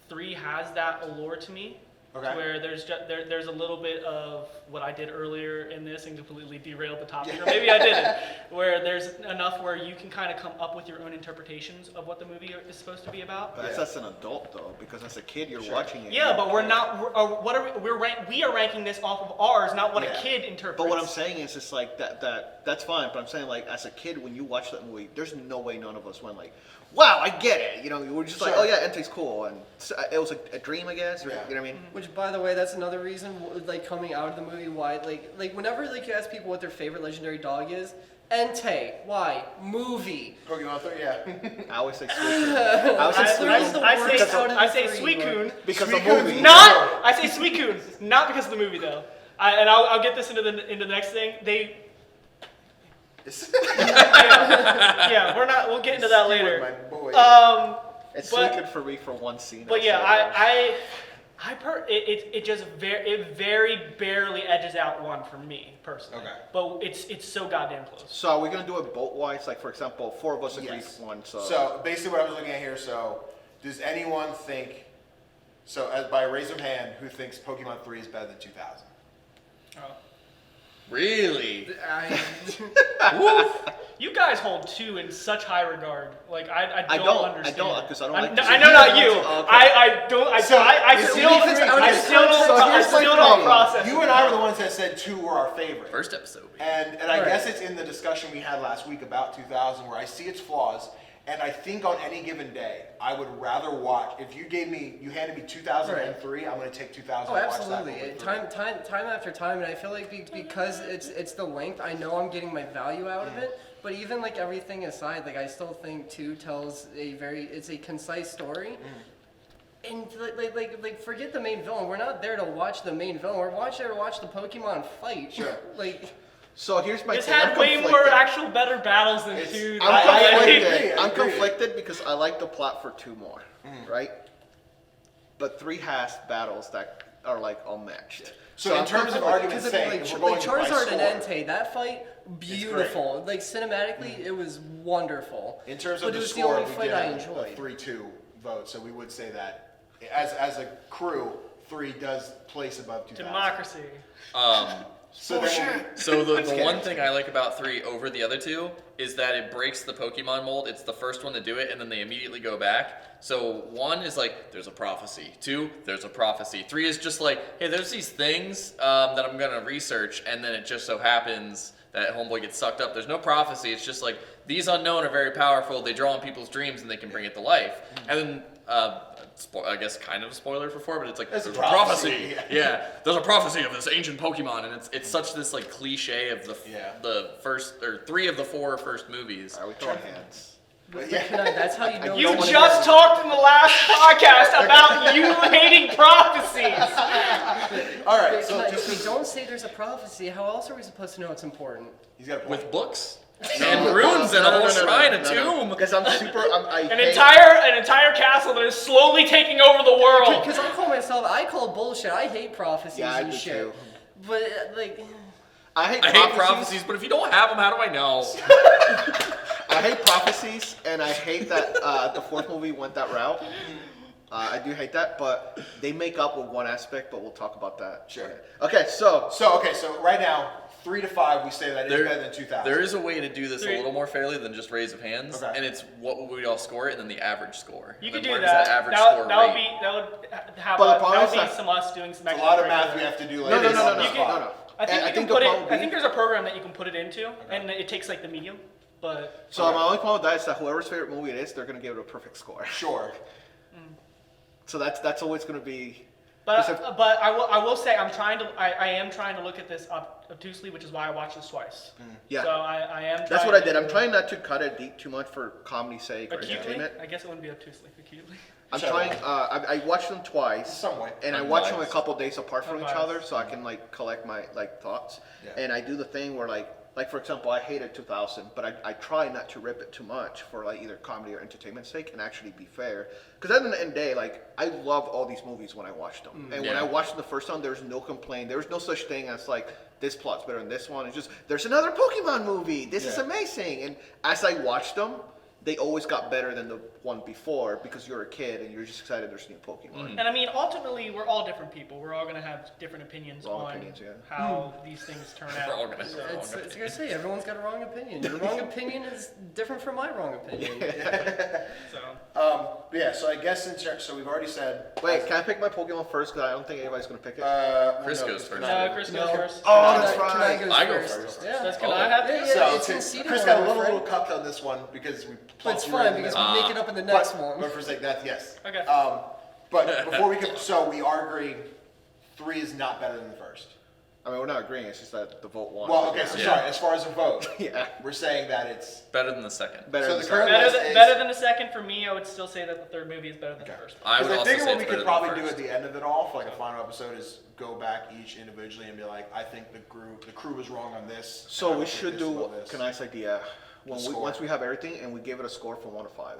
3 has that allure to me. Okay. To where there's a little bit of what I did earlier in this and completely derailed the topic, or maybe I didn't. Where there's enough where you can kind of come up with your own interpretations of what the movie is supposed to be about. but that's as an adult though, because as a kid you're watching it. Yeah, but we're not. We are ranking this off of ours, not what a Yeah. kid interprets. But what I'm saying is, it's like that's fine. But I'm saying, like, as a kid, when you watch that movie, there's no way none of us went like, "Wow, I get it." You know, we were just like, Sure. "Oh yeah, Entei's cool," and it was a dream, I guess. Or, Yeah. You know what I mean? Which, by the way, that's another reason, like coming out of the movie, why, like whenever like you ask people what their favorite legendary dog is, Entei. Why? Movie. Pokemon 3, yeah. I always say Suicune. I always say Suicune I say Suicune. because Suicune. the movie. I say Suicune, not because of the movie though. I'll get this into the next thing. We'll get into that later. My boy. It's But- Suicune for me for one scene. But I'll yeah, say that. it very barely edges out 1 for me personally. Okay. But it's so goddamn close. So are we gonna do it boat wise? Like, for example, 4 of us agree Yes. for 1. So basically, what I was looking at here. So, does anyone think? So, by a raise of hand, who thinks Pokemon 3 is better than 2000? Really? You guys hold 2 in such high regard. Like I I don't don't understand. because I don't like. I know not you. Okay. I don't. I So, I is still Ethan's out of I his still control? don't. So I here's my still don't problem. process. You and I were the ones that said 2 were our favorite. First episode. And I guess it's in the discussion we had last week about 2000 where I see its flaws, and I think on any given day, I would rather watch, if you handed me 2003, I'm going to take 2000 Oh, and watch that absolutely. over 3. Time after time, and I feel like because it's the length, I know I'm getting my value out of it. But even like everything aside, like I still think 2 tells it's a concise story. And like, forget the main villain. We're not there to watch the main villain. We're there to watch the Pokemon fight. Sure. Like, So here's my This thing. had I'm way conflicted. more actual better battles than 2. I'm agree. conflicted because I like the plot for 2 more, right? But 3 has battles that are like unmatched. So in terms of argument's sake, like, if we're going by Charizard and score, Entei, that fight, beautiful. Like cinematically, it was wonderful. in terms But of it the was the score, only we fight did I a enjoyed. 3-2 vote. So we would say that as a crew, 3 does place above 2000. Democracy. So then So the kidding. one thing I like about 3 over the other 2 is that it breaks the Pokemon mold. It's the first one to do it, and then they immediately go back. So 1 is like, there's a prophecy. 2, there's a prophecy. 3 is just like, hey, there's these things that I'm gonna research, and then it just so happens that Homeboy gets sucked up. There's no prophecy. It's just like, these unknown are very powerful. They draw on people's dreams, and they can bring it to life. And then, I guess kind of a spoiler for 4, but it's like, There's there's a a prophecy. prophecy. Yeah, there's a prophecy of this ancient Pokemon, and it's such this like cliche of the first or 3 of the 4 first movies. Are we throwing hands? That's how you know. You don't wanna just talked in the last podcast about you hating prophecies. All right, so If just we don't say there's a prophecy, how else are we supposed to know it's important? he's got a point. With books and runes and a whole shrine, a tomb. Because I'm super. I An hate- entire castle that is slowly taking over the world. Because I call bullshit. I hate prophecies Yeah, I and do shit. too. But like, I hate I hate prophecies, but if you don't have them, how do I know? I hate prophecies, and I hate that the 4th movie went that route. I do hate that, but they make up with one aspect, but we'll talk about that. Sure. Okay, so So right now, 3 to 5, we say that is better than 2000. There is a way to do this 3. a little more fairly than just raise of hands, Okay. and it's what would we all score it, and then the average score. You And could then do where does that. average That score would rate? be that would have But the that problem would is be that- some us doing some a extra. lot of breakdown. math we have to do no, later. no, no, no, on no, the You spot. can- no. I think And you can the put it. problem I would think be- there's a program that you can put it into, and it takes like the medium. But So my only problem with that is that whoever's favorite movie it is, they're gonna give it a perfect score. Sure. So that's always gonna be. but Because if- but I will say I am trying to look at this obtusely, which is why I watched this twice. Yeah. So I am. That's trying what I to- did. I'm trying not to cut it deep too much for comedy's sake or Acutely? entertainment. I guess it wouldn't be obtusely. Acutely. I'm Sure. trying. I watched them twice. Some way. And I I'm watch them a biased. couple days apart from each biased. other, so I can like collect my like thoughts. Yeah. And I do the thing where like for example, I hated 2000, but I try not to rip it too much for like either comedy or entertainment sake, and actually be fair. Because at the end of the day, like I love all these movies when I watched them, and when Yeah. I watched them the first time, there's no complaint. There was no such thing as like this plot's better than this one. It's just there's another Pokemon movie. This is Yeah. amazing. And as I watched them, they always got better than the one before because you're a kid and you're just excited there's new Pokemon. And I mean, ultimately, we're all different people. We're all gonna have different opinions Wrong on opinions, yeah. how these things turn out. We're all gonna have So- wrong it's like I say, everyone's got a wrong opinion. Your wrong opinion is different from my wrong opinion. so. But yeah, so I guess so we've already said. Wait, can I pick my Pokemon first? Because I don't think anybody's gonna pick it. Well, Chris no, goes first. No, Chris goes first. Oh, that's Can I right. go I go first? first. Yeah. Can I have to? Yeah, go? yeah, So it's conceded Chris one, got a my little friend. cupped on this one because we. But it's plucked you right fine in because there. we make it up in the next but, one. But for sake that, yes. Okay. But before we can, so we are agreeing 3 is not better than the first. I mean, we're not agreeing. It's just that the vote won. Well, okay, so Yeah. sorry. As far as a vote, Yeah. we're saying that it's Better than the second. Better So than the the current- second. Better than the second for me. I would still say that the third movie is better than Okay. the first. I would Because also figure say what we it's could better probably than do the at first. the end of it all, for like a final episode, is go back each individually and be like, I think the crew was wrong on this. So and I we think should this do. about this. Can I nice idea? Score. Once we have everything and we give it a score from 1 to 5.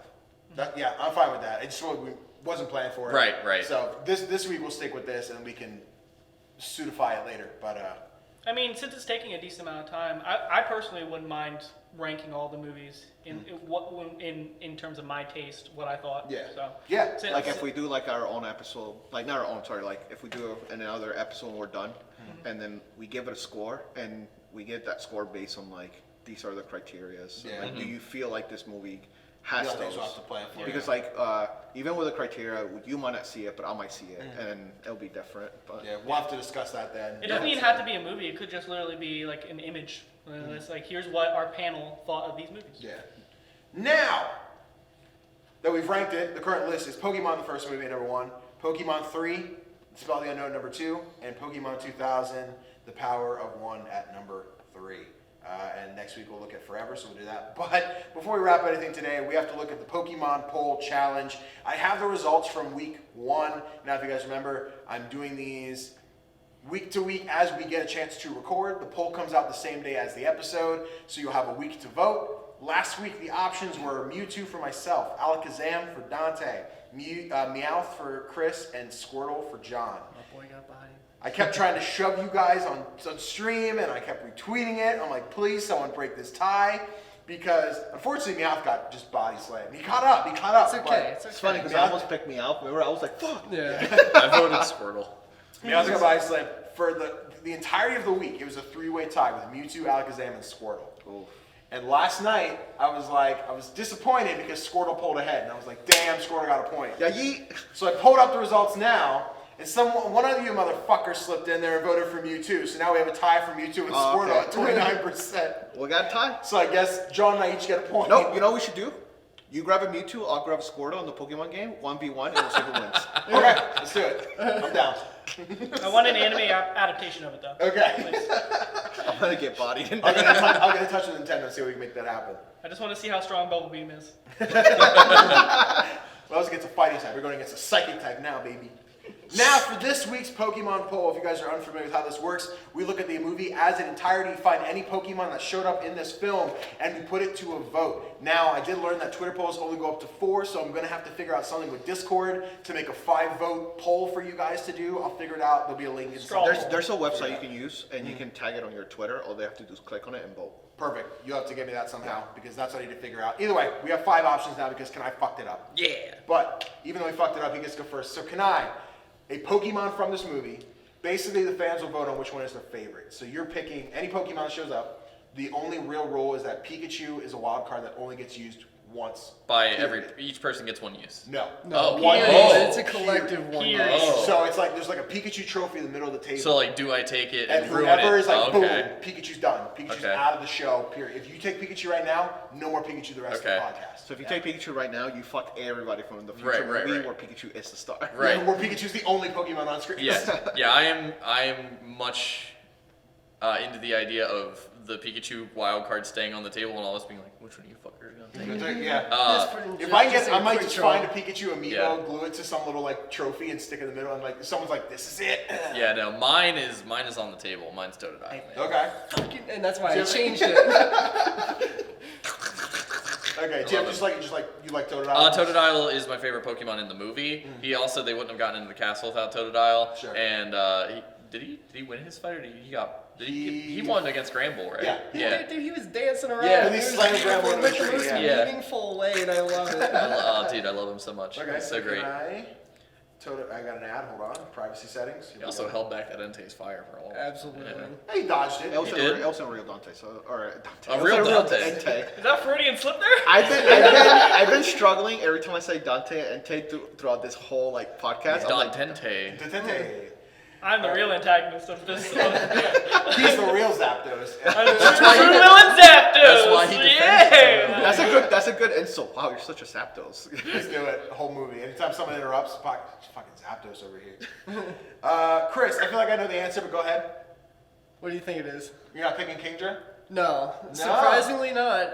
Yeah, I'm fine with that. It's what we wasn't planning for it. Right. So this week we'll stick with this, and we can suitify it later. But I mean, since it's taking a decent amount of time, I personally wouldn't mind ranking all the movies in terms of my taste, what I thought. Yeah. So yeah, So- Like if we do like our own episode, like not our own, sorry, like if we do another episode and we're done, and then we give it a score, and we get that score based on like these are the criterias. Yeah. Like, do you feel like this movie has Yeah, things those? we'll have to plan for. Because like even with the criteria, you might not see it, but I might see it, and it'll be different. But yeah, we'll have to discuss that then. it doesn't even have to be a movie. It could just literally be like an image. It's like, here's what our panel thought of these movies. Yeah. Now that we've ranked it, the current list is Pokemon the first movie at number 1, Pokemon 3, Spell the Unknown number 2, and Pokemon 2000, The Power of One at number 3. And next week we'll look at Forever, so we'll do that. But before we wrap anything today, we have to look at the Pokemon Poll Challenge. I have the results from week 1. Now, if you guys remember, I'm doing these week to week as we get a chance to record. The poll comes out the same day as the episode, so you'll have a week to vote. Last week, the options were Mewtwo for myself, Alakazam for Dante, Meowth for Chris, and Squirtle for John. My boy got body. I kept trying to shove you guys on stream, and I kept retweeting it. I'm like, please, someone break this tie. Because, unfortunately, Meowth got just body slammed. He caught up. It's okay. It's funny because I almost picked me out. Remember, I was like, fuck. Yeah. I voted Squirtle. Meowth got body slammed. For the entirety of the week, it was a 3-way tie with Mewtwo, Alakazam, and Squirtle. Oof. And last night, I was disappointed because Squirtle pulled ahead. And I was like, damn, Squirtle got a point. Yeah, So I pulled up the results now. And one of you motherfuckers slipped in there and voted for Mewtwo. So now we have a tie for Mewtwo and Squirtle at 29%. We got a tie. So I guess John and I each get a point. No, you know what we should do? You grab a Mewtwo, I'll grab a Squirtle in the Pokemon game, 1v1, and we'll see who wins. Okay, let's do it. I'm down. I want an anime adaptation of it though. Okay. Please. I'm gonna get bodied in I'll there. get in touch with Nintendo and see if we can make that happen. I just want to see how strong Bubble Beam is. Well, let's get to fighting type. We're going against a psychic type now, baby. Now, for this week's Pokemon poll, if you guys are unfamiliar with how this works, we look at the movie as an entirety, find any Pokemon that showed up in this film, and we put it to a vote. Now, I did learn that Twitter polls only go up to 4, so I'm going to have to figure out something with Discord to make a 5-vote poll for you guys to do. I'll figure it out. There'll be a link inside. There's a website you can use, and you can tag it on your Twitter. All they have to do is click on it and vote. Perfect. You'll have to give me that somehow, because that's what I need to figure out. Either way, we have 5 options now because Kanai fucked it up. Yeah. But even though he fucked it up, he gets to go first. So Kanai, a Pokemon from this movie, basically the fans will vote on which one is their favorite. So you're picking any Pokemon that shows up. The only real rule is that Pikachu is a wild card that only gets used once. By period. each person gets one use. No. Oh. One Period. use. It's a collective one. Period. Oh. So it's like there's like a Pikachu trophy in the middle of the table. So like, do I take it and and ruin whoever it? is like, Okay. boom, Pikachu's done. Pikachu's Okay. out of the show, period. If you take Pikachu right now, no more Pikachu the rest Okay. of the podcast. So if you take Pikachu right now, you fuck everybody from the future Right, movie right. where Pikachu is the star. Right. Yeah, where Pikachu's the only Pokemon on screen. Yes. Yeah, I am much into the idea of the Pikachu wild card staying on the table and all this being like, which one of you fuckers are gonna take it? Yeah. If I might just find a Pikachu amiibo, glue it to some little like trophy and stick it in the middle, and like someone's like, "This is it." Yeah, no, mine is on the table. Mine's Totodile. Okay. And that's why I changed it. Okay. Jim, you like Totodile? Totodile is my favorite Pokemon in the movie. They wouldn't have gotten into the castle without Totodile. Sure. And did he win his fight or he won against Granbull, right? Yeah. Dude, he was dancing around. Yeah. And he slammed Granbull into like the the tree, most yeah. meaningful way, and I love it. Dude, I love him so much. Okay. He's so great. I got an ad. Hold on. Privacy settings. Here He we also go. held back that Entei's fire for a long time. Absolutely. Yeah. He dodged it. It was He did? a real Dante, or Dante. A It was real Dante. Entei. Is that Freudian slip there? I've been struggling every time I say Dante and Entei throughout this whole like podcast. I'm like, Dante. Detente. I'm the real antagonist of this. He's the real Zapdos. I'm the true villain Zapdos. That's why he defends Yeah. that's a good insult. Wow, you're such a Zapdos. Let's do it. The whole movie. Anytime someone interrupts, fucking Zapdos over here. Chris, I feel like I know the answer, but go ahead. What do you think it is? You're not picking Kingdra? No, surprisingly not.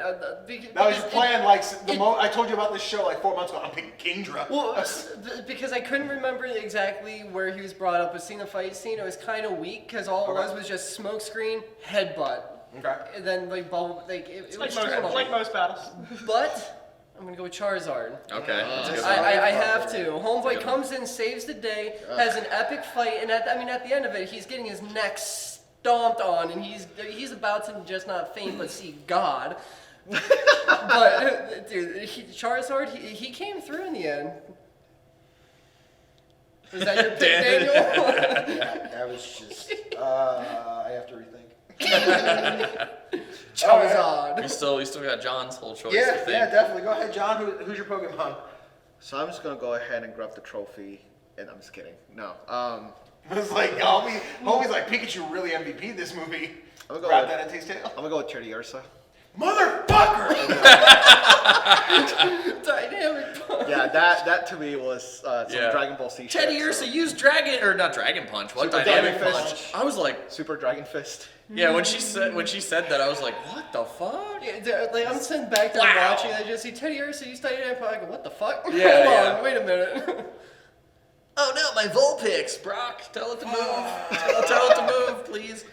That was your plan. Like I told you about this show like 4 months ago. I'm picking Kingdra. Well, because I couldn't remember exactly where he was brought up. But seeing the fight scene, it was kind of weak because all it was just smoke screen, headbutt, Okay. and then like bubble, like it was Like most battles. But I'm gonna go with Charizard. Okay. That's a good one. I have to. Homeboy comes in, saves the day, has an epic fight, and at the end of it, he's getting his neck stomped on, and he's about to just not faint but see God. But dude, Charizard, he came through in the end. Was that your pick, Daniel? I was just. I have to rethink. Charizard. We still got John's whole choice. to Yeah, think. definitely. Go ahead, John. Who's your Pokemon? So I'm just gonna go ahead and grab the trophy, and I'm just kidding. No. I was like, homie's like Pikachu really MVP this movie. I'm gonna go Grab with- that Entei's tail. I'm gonna go with Charizard. Motherfucker! Dynamic. Yeah, that to me was some Dragon Ball Z shit. Teddy Ursa used Dragon, or not Dragon Punch, what? Super Dynamic Dragon Punch. Fist. I was like, Super Dragon Fist. yeah, when she said that, I was like, what the fuck? Yeah, like I'm sitting back there watching, and I just see Teddy Ursa use Dynamic Punch. I go, what the fuck? Yeah, Hold on, wait a minute. Oh no, my Vulpix, Brock, tell it to move. tell it to move, please.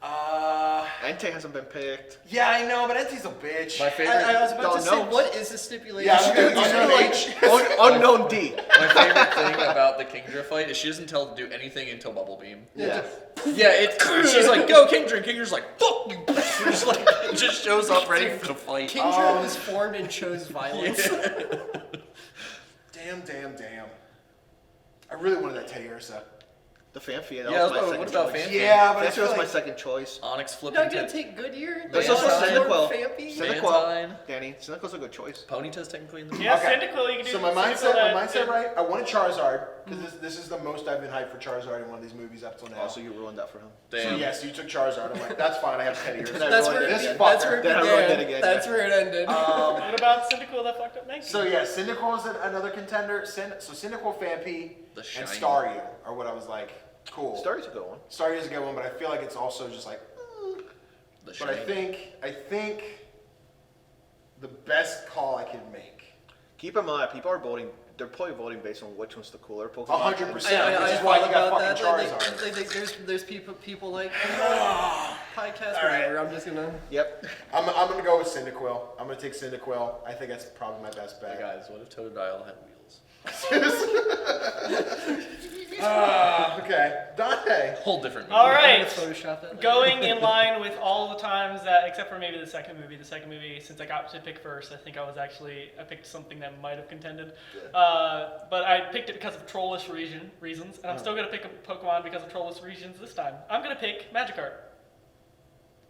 Entei hasn't been picked. Yeah, I know, but Entei's a bitch. My favorite. I was about to say, know. what is the stipulation? Yeah, Unknown D. My favorite thing about the Kingdra fight is she doesn't tell it to do anything until Bubble Beam. Yeah. Yeah, she's like, go Kingdra, and Kingdra's like, fuck you. Just like, just shows up ready for the fight. Kingdra was formed and chose violence. Damn. I really wanted that Teddy Ursa. The Fanfy, Yeah, that was my what second about choice. Fanfy? Yeah, but I Fanfy feel was my like second choice. Onyx flipping Not gonna tip. take Goodyear. There's Yeah. also Lord Cyndaquil. Fampy. Mantine. Danny, Cyndaquil's a good choice. Ponyta's technically in the Yeah, Okay. Cyndaquil, you can do So my Cyndaquil mindset right. I wanted Charizard because this is the most I've been hyped for Charizard in one of these movies up till now. Oh, so you ruined that for him. So Damn. yes, you took Charizard. I'm like, that's fine. I have Teddy Ursa. That's That's where This it fucker. began. Then I ruined it again. That's where it ended. What about Cyndaquil that fucked up Nike? So yeah, Cyndaquil is another contender. So Cyndaquil, Fanpy, The and shiny. Staryu are what I was like, cool. Starry's a good one. Staryu is a good one, but I feel like it's also just like. The But I shiny. think the best call I could make. Keep in mind, people are voting. They're probably voting based on which one's the cooler Pokemon. 100%. Which is I why thought you got about fucking that. Charizard. Like, there's people like podcast, All right. whatever. I'm just gonna. Yep. I'm gonna go with Cyndaquil. I'm gonna take Cyndaquil. I think that's probably my best Hey bet. guys, what if Totodile had wheels? Okay, Dante. Whole different. All movie. right. I'm gonna Photoshop that. Going in line with all the times that, except for maybe the second movie, since I got to pick first, I think I picked something that might have contended. But I picked it because of trollish reasons, and I'm still going to pick a Pokemon because of trollish reasons this time. I'm going to pick Magikarp,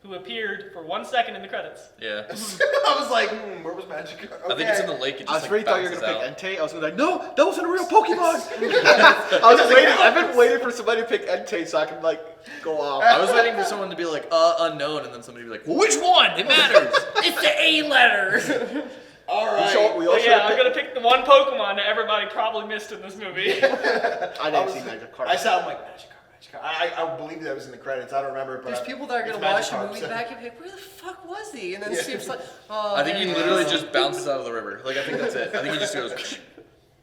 who appeared for 1 second in the credits. Yeah. I was like, where was Magikarp? Okay. I think it's in the lake. It just I was like really thought you were bounces gonna out. pick Entei. I was gonna be like, no, that wasn't a real Pokemon. I was waiting. I've been waiting for somebody to pick Entei so I can like go off. I was waiting for someone to be like, unknown, and then somebody would be like, well, which one? It matters. It's the A letter. All right. We all But should yeah, have I'm going to pick the one Pokemon that everybody probably missed in this movie. I didn't see Magikarp. I sound like Magikarp. I believe that was in the credits. I don't remember it, but There's people that are it's gonna watch Magikarp, the movie so- back and be like, where the fuck was he? And then Yeah. Steve's like, oh. I think he there literally is. just bounces out of the river. Like, I think that's it. I think he just goes,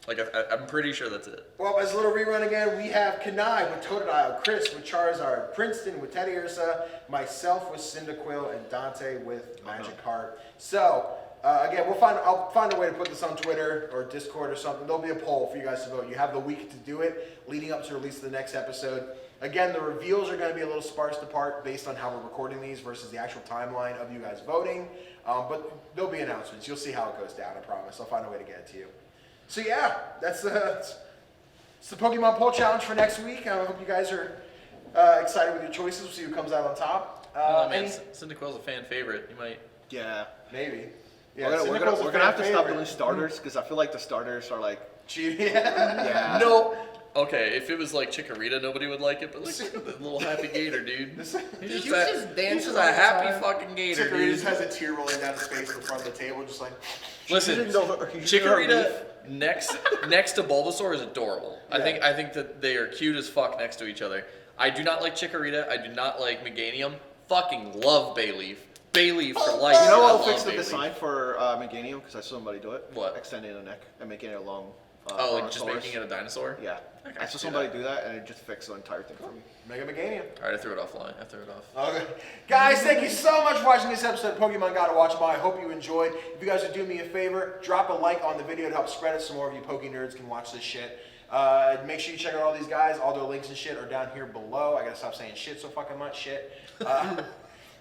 like, I'm pretty sure that's it. Well, as a little rerun again, we have Kanai with Totodile, Chris with Charizard, Princeton with Teddy Ursa, myself with Cyndaquil, and Dante with Magikarp. So, again, I'll find a way to put this on Twitter or Discord or something. There'll be a poll for you guys to vote. You have the week to do it, leading up to release of the next episode. Again, the reveals are going to be a little sparse apart based on how we're recording these versus the actual timeline of you guys voting. But there'll be announcements. You'll see how it goes down, I promise. I'll find a way to get it to you. So yeah, that's it's the Pokemon Poll Challenge for next week. I hope you guys are excited with your choices. We'll see who comes out on top. Oh, man, Cyndaquil's a fan favorite. You might. Yeah. Maybe. We're Cyndaquil's a gonna have to fan stop favorite. doing starters because I feel like the starters are like. Cheating. Yeah. No. Okay, if it was like Chikorita, nobody would like it, but look at the little happy gator, dude. He's He just, just dances a all the happy time. fucking gator, Chikorita dude. just has a tear rolling down his face in front of the table, just like. Listen, You didn't know- you didn't know Chikorita next to Bulbasaur is adorable. Yeah. I think that they are cute as fuck next to each other. I do not like Chikorita. I do not like Meganium. Fucking love Bayleaf. Bayleaf for life. You know I what'll love fix the Bayleaf. design for Meganium because I saw somebody do it. What? Extending the neck and making it a long. Oh, like just Brontosaurus. making it a dinosaur? Yeah. Okay, I saw do somebody that. do that and it just fixed the entire thing for me. Mega Meganium. Alright, I threw it offline. I threw it off. Okay. Guys, thank you so much for watching this episode of Pokemon Gotta Watch 'Em All. I hope you enjoyed. If you guys would do me a favor, drop a like on the video to help spread it so more of you Poke nerds can watch this shit. Make sure you check out all these guys. All their links and shit are down here below. I gotta stop saying shit so fucking much. Shit.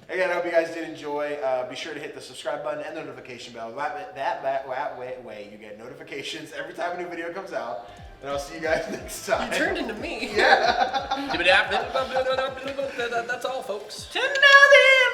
Again, I hope you guys did enjoy. Be sure to hit the subscribe button and the notification bell. That way you get notifications every time a new video comes out. And I'll see you guys next time. You turned into me. That's all, folks. To know this.